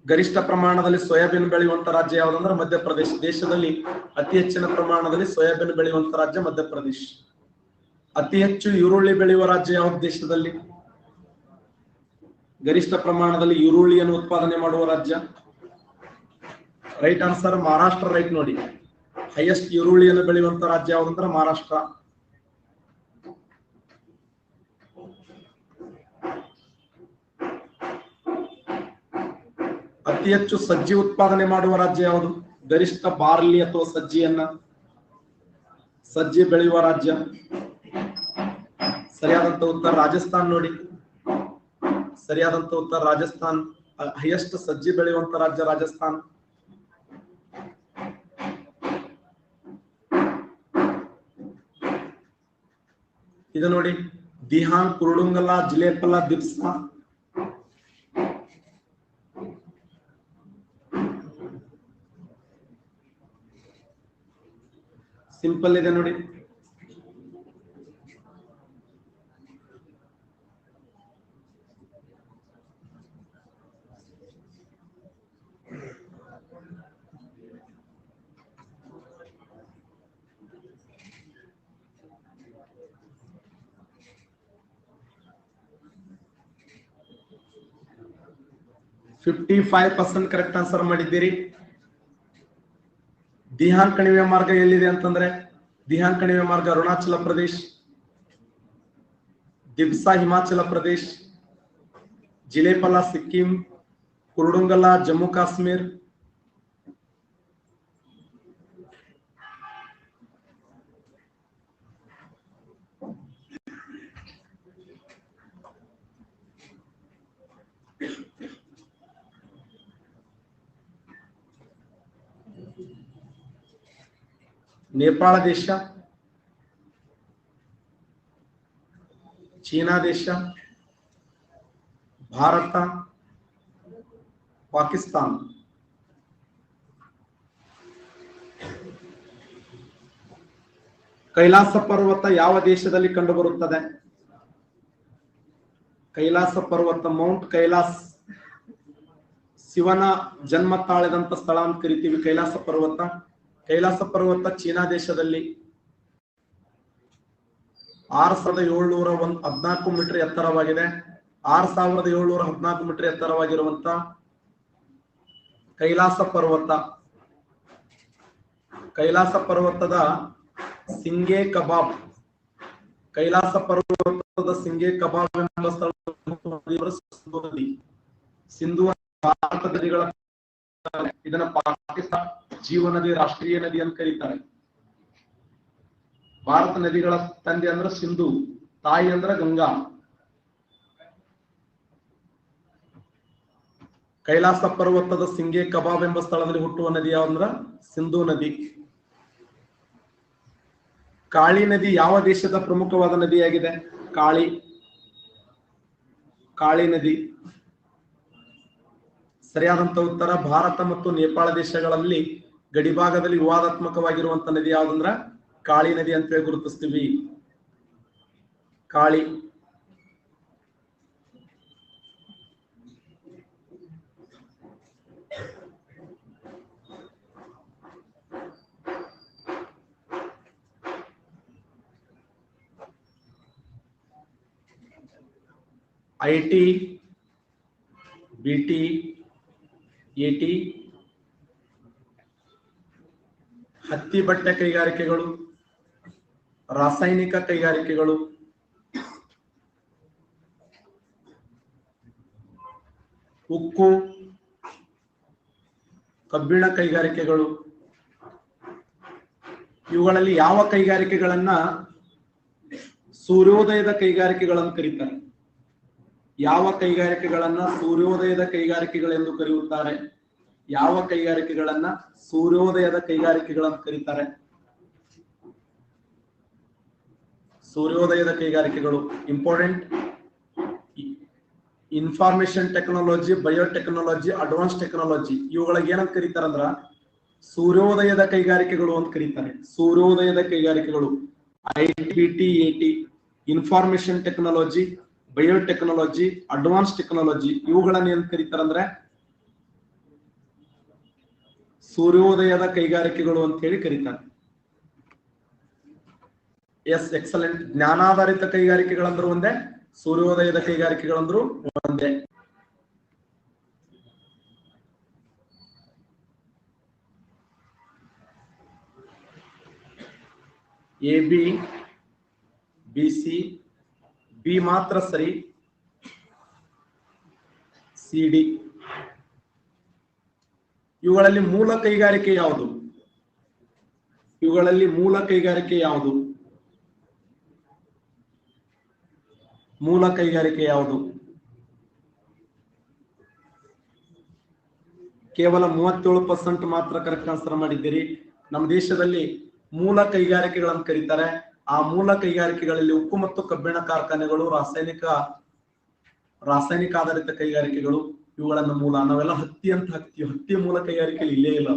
ಗರಿಷ್ಠ ಪ್ರಮಾಣದಲ್ಲಿ ಸೋಯಾಬೀನ್ ಬೆಳೆಯುವಂತ ರಾಜ್ಯ ಯಾವ್ದಂದ್ರೆ ಮಧ್ಯಪ್ರದೇಶ್. ದೇಶದಲ್ಲಿ ಅತಿ ಹೆಚ್ಚಿನ ಪ್ರಮಾಣದಲ್ಲಿ ಸೋಯಾಬೀನ್ ಬೆಳೆಯುವಂತ ರಾಜ್ಯ ಮಧ್ಯಪ್ರದೇಶ್. ಅತಿ ಹೆಚ್ಚು ಈರುಳ್ಳಿ ಬೆಳೆಯುವ ರಾಜ್ಯ ಯಾವ್ದು ದೇಶದಲ್ಲಿ? ಗರಿಷ್ಠ ಪ್ರಮಾಣದಲ್ಲಿ ಈರುಳ್ಳಿಯನ್ನು ಉತ್ಪಾದನೆ ಮಾಡುವ ರಾಜ್ಯ ರೈಟ್ ಆನ್ಸರ್ ಮಹಾರಾಷ್ಟ್ರ. ರೈಟ್ ನೋಡಿ, ಹೈಯೆಸ್ಟ್ ಈರುಳ್ಳಿಯನ್ನು ಬೆಳೆಯುವಂತ ರಾಜ್ಯ ಯಾವ್ದಂದ್ರೆ ಮಹಾರಾಷ್ಟ್ರ. ಅತಿ ಹೆಚ್ಚು ಸಜ್ಜಿ ಉತ್ಪಾದನೆ ಮಾಡುವ ರಾಜ್ಯ ಯಾವುದು? ಗರಿಷ್ಠ ಬಾರ್ಲಿ ಅಥವಾ ಸಜ್ಜಿ ಬೆಳೆಯುವ ರಾಜ್ಯ. ಸರಿಯಾದಂತ ಉತ್ತರ ರಾಜಸ್ಥಾನ್ ನೋಡಿ. ಸರಿಯಾದಂತ ಉತ್ತರ ರಾಜಸ್ಥಾನ್. ಹೈಯೆಸ್ಟ್ ಸಜ್ಜಿ ಬೆಳೆಯುವಂತ ರಾಜ್ಯ ರಾಜಸ್ಥಾನ್. ಇದು ನೋಡಿ, ದಿಹಾನ್, ಕುರುಡುಂಗಲ, ಜಿಲೇಪಲ, ದಿಬ್ಸಾ. ಸಿಂಪಲ್ ಇದೆ ನೋಡಿ. %55 ಕರೆಕ್ಟ್ ಆನ್ಸರ್ ಮಾಡಿದ್ದೀರಿ. ದಿಹಾನ್ ಕಣಿವೆ ಮಾರ್ಗ ಎಲ್ಲಿದೆ ಅಂತಂದ್ರೆ, ದಿಹಾನ್ ಕಣಿವೆ ಮಾರ್ಗ ಅರುಣಾಚಲ ಪ್ರದೇಶ್, ದಿಬ್ಸಾ ಹಿಮಾಚಲ ಪ್ರದೇಶ್, ಜಿಲೇಪಲ ಸಿಕ್ಕಿಂ, ಕುರುಡುಂಗಲ ಜಮ್ಮು ಕಾಶ್ಮೀರ್, ನೇಪಾಳ ದೇಶ, ಚೀನಾ ದೇಶ, ಭಾರತ, ಪಾಕಿಸ್ತಾನ. ಕೈಲಾಸ ಪರ್ವತ ಯಾವ ದೇಶದಲ್ಲಿ ಕಂಡುಬರುತ್ತದೆ? ಕೈಲಾಸ ಪರ್ವತ, ಮೌಂಟ್ ಕೈಲಾಸ್, ಶಿವನ ಜನ್ಮ ತಾಳೆದಂತ ಸ್ಥಳ ಅಂತ ಕರಿತೀವಿ ಕೈಲಾಸ ಪರ್ವತ. ಕೈಲಾಸ ಪರ್ವತ ಚೀನಾ ದೇಶದಲ್ಲಿ 6714 ಮೀಟರ್ ಎತ್ತರವಾಗಿದೆ. 6714 ಮೀಟರ್ ಎತ್ತರವಾಗಿರುವಂತ ಕೈಲಾಸ ಪರ್ವತ, ಕೈಲಾಸ ಪರ್ವತದ ಸಿಂಗೆ ಕಬಾಬ್, ಕೈಲಾಸ ಪರ್ವತದ ಸಿಂಗೆ ಕಬಾಬ್ ಎಂಬ ಸ್ಥಳ ಸಿಂಧು ಭಾರತ ನದಿಗಳ, ಇದನ್ನ ಪಾಕಿಸ್ತಾನ ಜೀವ ನದಿ, ರಾಷ್ಟ್ರೀಯ ನದಿ ಅಂತ ಕರೀತಾರೆ. ಭಾರತ ನದಿಗಳ ತಂದೆ ಅಂದ್ರೆ ಸಿಂಧು, ತಾಯಿ ಅಂದ್ರೆ ಗಂಗಾ. ಕೈಲಾಸ ಪರ್ವತದ ಸಿಂಗೆ ಕಬಾಬ್ ಎಂಬ ಸ್ಥಳದಲ್ಲಿ ಹುಟ್ಟುವ ನದಿ ಯಾವಂದ್ರ ಸಿಂಧು ನದಿ. ಕಾಳಿ ನದಿ ಯಾವ ದೇಶದ ಪ್ರಮುಖವಾದ ನದಿಯಾಗಿದೆ? ಕಾಳಿ ನದಿ. ಸರಿಯಾದಂತ ಉತ್ತರ ಭಾರತ ಮತ್ತು ನೇಪಾಳ ದೇಶಗಳಲ್ಲಿ ಗಡಿಭಾಗದಲ್ಲಿ ವಿವಾದಾತ್ಮಕವಾಗಿರುವಂತ ನದಿ ಯಾವ್ದಂದ್ರ ಕಾಳಿ ನದಿ ಅಂತ ಹೇಳಿ ಗುರುತಿಸ್ತೀವಿ. ಕಾಳಿ. ಐಟಿ, ಬಿಟಿ, ಎಟಿ, ಹತ್ತಿ ಬಟ್ಟೆ ಕೈಗಾರಿಕೆಗಳು, ರಾಸಾಯನಿಕ ಕೈಗಾರಿಕೆಗಳು, ಉಕ್ಕು, ಕಬ್ಬಿಣ ಕೈಗಾರಿಕೆಗಳು. ಇವುಗಳಲ್ಲಿ ಯಾವ ಕೈಗಾರಿಕೆಗಳನ್ನ ಸೂರ್ಯೋದಯದ ಕೈಗಾರಿಕೆಗಳನ್ನು ಕರೀತಾರೆ? ಯಾವ ಕೈಗಾರಿಕೆಗಳನ್ನ ಸೂರ್ಯೋದಯದ ಕೈಗಾರಿಕೆಗಳೆಂದು ಕರೆಯುತ್ತಾರೆ? ಯಾವ ಕೈಗಾರಿಕೆಗಳನ್ನ ಸೂರ್ಯೋದಯದ ಕೈಗಾರಿಕೆಗಳನ್ನು ಕರೀತಾರೆ? ಸೂರ್ಯೋದಯದ ಕೈಗಾರಿಕೆಗಳು important. Information technology, biotechnology, advance technology, ಇವುಗಳಿಗೆ ಏನಂತ ಕರೀತಾರಂದ್ರ ಸೂರ್ಯೋದಯದ ಕೈಗಾರಿಕೆಗಳು ಅಂತ ಕರೀತಾರೆ. ಸೂರ್ಯೋದಯದ ಕೈಗಾರಿಕೆಗಳು IT, AT, information technology, biotechnology, advance technology, ಇವುಗಳನ್ನ ಏನ್ ಕರೀತಾರಂದ್ರೆ ಸೂರ್ಯೋದಯದ ಕೈಗಾರಿಕೆಗಳು ಅಂತ ಹೇಳಿ ಕರೀತಾರೆ. S, excellent. ಜ್ಞಾನಾಧಾರಿತ ಕೈಗಾರಿಕೆಗಳಂದ್ರು ಒಂದೇ, ಸೂರ್ಯೋದಯದ ಕೈಗಾರಿಕೆಗಳಂದ್ರು ಒಂದೇ. ಎ ಬಿ, ಬಿಸಿ, ಬಿ ಮಾತ್ರ ಸರಿ, ಸಿಡಿ. ಇವುಗಳಲ್ಲಿ ಮೂಲ ಕೈಗಾರಿಕೆ ಯಾವುದು? ಇವುಗಳಲ್ಲಿ ಮೂಲ ಕೈಗಾರಿಕೆ ಯಾವುದು? ಮೂಲ ಕೈಗಾರಿಕೆ ಯಾವುದು? ಕೇವಲ 37% ಮಾತ್ರ ಕರೆಕ್ಟ್ ಆನ್ಸರ್ ಮಾಡಿದ್ದೀರಿ. ನಮ್ಮ ದೇಶದಲ್ಲಿ ಮೂಲ ಕೈಗಾರಿಕೆಗಳನ್ನು ಕರೀತಾರೆ. ಆ ಮೂಲ ಕೈಗಾರಿಕೆಗಳಲ್ಲಿ ಉಕ್ಕು ಮತ್ತು ಕಬ್ಬಿಣ ಕಾರ್ಖಾನೆಗಳು, ರಾಸಾಯನಿಕ ಆಧಾರಿತ ಕೈಗಾರಿಕೆಗಳು ಇವುಗಳನ್ನ ಮೂಲ. ನಾವೆಲ್ಲ ಹತ್ತಿ ಮೂಲ ಕೈಗಾರಿಕೆ ಇಲ್ಲೇ ಇಲ್ಲ.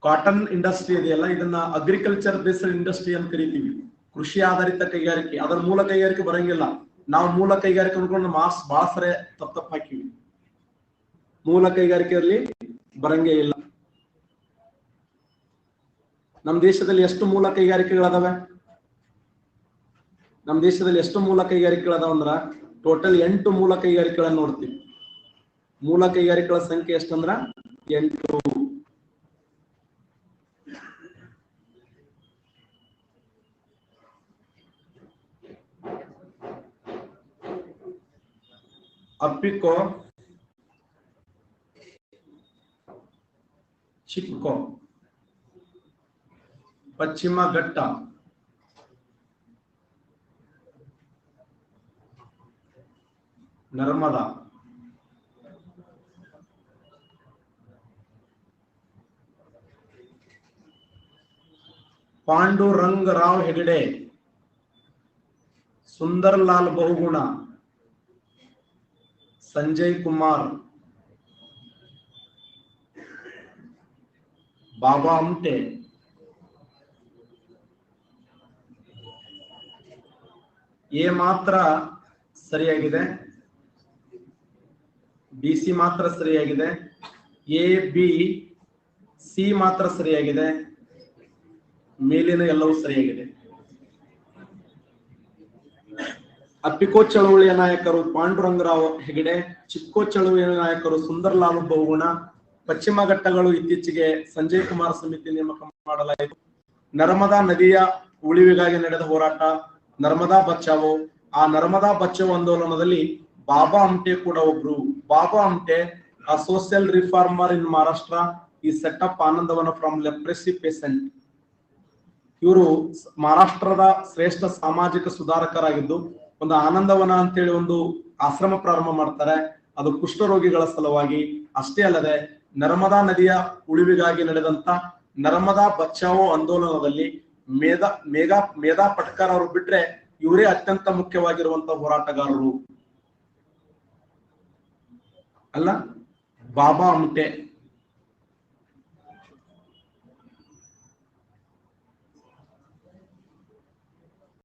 ಕಾಟನ್ ಇಂಡಸ್ಟ್ರಿ ಇದೆಯಲ್ಲ, ಇದನ್ನ ಅಗ್ರಿಕಲ್ಚರ್ ಬೇಸ್ಡ್ ಇಂಡಸ್ಟ್ರಿ ಅಂತ ಕರಿತೀವಿ. ಕೃಷಿ ಆಧಾರಿತ ಕೈಗಾರಿಕೆ, ಅದರ ಮೂಲ ಕೈಗಾರಿಕೆ ಬರಂಗಿಲ್ಲ. ನಾವು ಮೂಲ ಕೈಗಾರಿಕೆ ಅನ್ಕೊಂಡು ಮಾರ್ಕ್ಸ್ ಬಹಳ ಸರಿ ತಪ್ಪ ಹಾಕಿವಿ. ಮೂಲ ಕೈಗಾರಿಕೆಯಲ್ಲಿ ಬರಂಗೇ ಇಲ್ಲ. ನಮ್ಮ ದೇಶದಲ್ಲಿ ಎಷ್ಟು ಮೂಲ ಕೈಗಾರಿಕೆಗಳದಾವೆ? ನಮ್ಮ ದೇಶದಲ್ಲಿ ಎಷ್ಟು ಮೂಲ ಕೈಗಾರಿಕೆಗಳದಾವ ಅಂದ್ರ ಟೋಟಲ್ 8 ಮೂಲ ಕೈಗಾರಿಕೆಗಳನ್ನ ನೋಡ್ತೀವಿ. ಮೂಲ ಕೈಗಾರಿಕೆಗಳ ಸಂಖ್ಯೆ ಎಷ್ಟಂದ್ರ 8. ಅಪ್ಪಿಕೋ, ಚಿಕ್ಕೋ, ಪಶ್ಚಿಮ ಘಟ್ಟ, ನರ್ಮದಾ, ಪಾಂಡುರಂಗ ರಾವ್ ಹೆಗಡೆ, ಸುಂದರ್ಲಾಲ್ ಬಹುಗುಣ, ಸಂಜಯ್ ಕುಮಾರ್, ಬಾಬಾ ಆಮ್ಟೆ, ಎ ಮಾತ್ರ ಸರಿಯಾಗಿದೆ, ಬಿ ಸಿ ಮಾತ್ರ ಸರಿಯಾಗಿದೆ, ಎ ಬಿ ಸಿ ಮಾತ್ರ ಸರಿಯಾಗಿದೆ, ಮೇಲಿನ ಎಲ್ಲವೂ ಸರಿಯಾಗಿದೆ. ಅಪ್ಪಿಕೋ ಚಳವಳಿಯ ನಾಯಕರು ಪಾಂಡುರಂಗರಾವ್ ಹೆಗಡೆ, ಚಿಕ್ಕೋ ಚಳವಳಿಯ ನಾಯಕರು ಸುಂದರ್ಲಾಲ್ ಬಹುಗುಣ, ಪಶ್ಚಿಮ ಘಟ್ಟಗಳು ಇತ್ತೀಚೆಗೆ ಸಂಜಯ್ ಕುಮಾರ್ ಸಮಿತಿ ನೇಮಕ ಮಾಡಲಾಯಿತು. ನರ್ಮದಾ ನದಿಯ ಉಳಿವಿಗಾಗಿ ನಡೆದ ಹೋರಾಟ ನರ್ಮದಾ ಬಚಾವೋ. ಆ ನರ್ಮದಾ ಬಚಾವೋ ಆಂದೋಲನದಲ್ಲಿ ಬಾಬಾ ಆಮ್ಟೆ ಕೂಡ ಒಬ್ರು. Baba Amte, a social reformer in Maharashtra, he set up Anandwan from leprosy patient. ಇವರು ಮಹಾರಾಷ್ಟ್ರದ ಶ್ರೇಷ್ಠ ಸಾಮಾಜಿಕ ಸುಧಾರಕರಾಗಿದ್ದು ಒಂದು ಆನಂದವನ ಅಂತೇಳಿ ಒಂದು ಆಶ್ರಮ ಪ್ರಾರಂಭ ಮಾಡ್ತಾರೆ. ಅದು ಕುಷ್ಠರೋಗಿಗಳ ಸಲುವಾಗಿ. ಅಷ್ಟೇ ಅಲ್ಲದೆ ನರ್ಮದಾ ನದಿಯ ಉಳಿವಿಗಾಗಿ ನಡೆದಂತ ನರ್ಮದಾ ಬಚಾವೋ ಆಂದೋಲನದಲ್ಲಿ ಮೇಧಾ ಪಟ್ಕರ್ ಅವರು ಬಿಟ್ರೆ ಇವರೇ ಅತ್ಯಂತ ಮುಖ್ಯವಾಗಿರುವಂತಹ ಹೋರಾಟಗಾರರು. ಅಲ್ಲ, ಬಾಬಾ ಆಮ್ಟೆ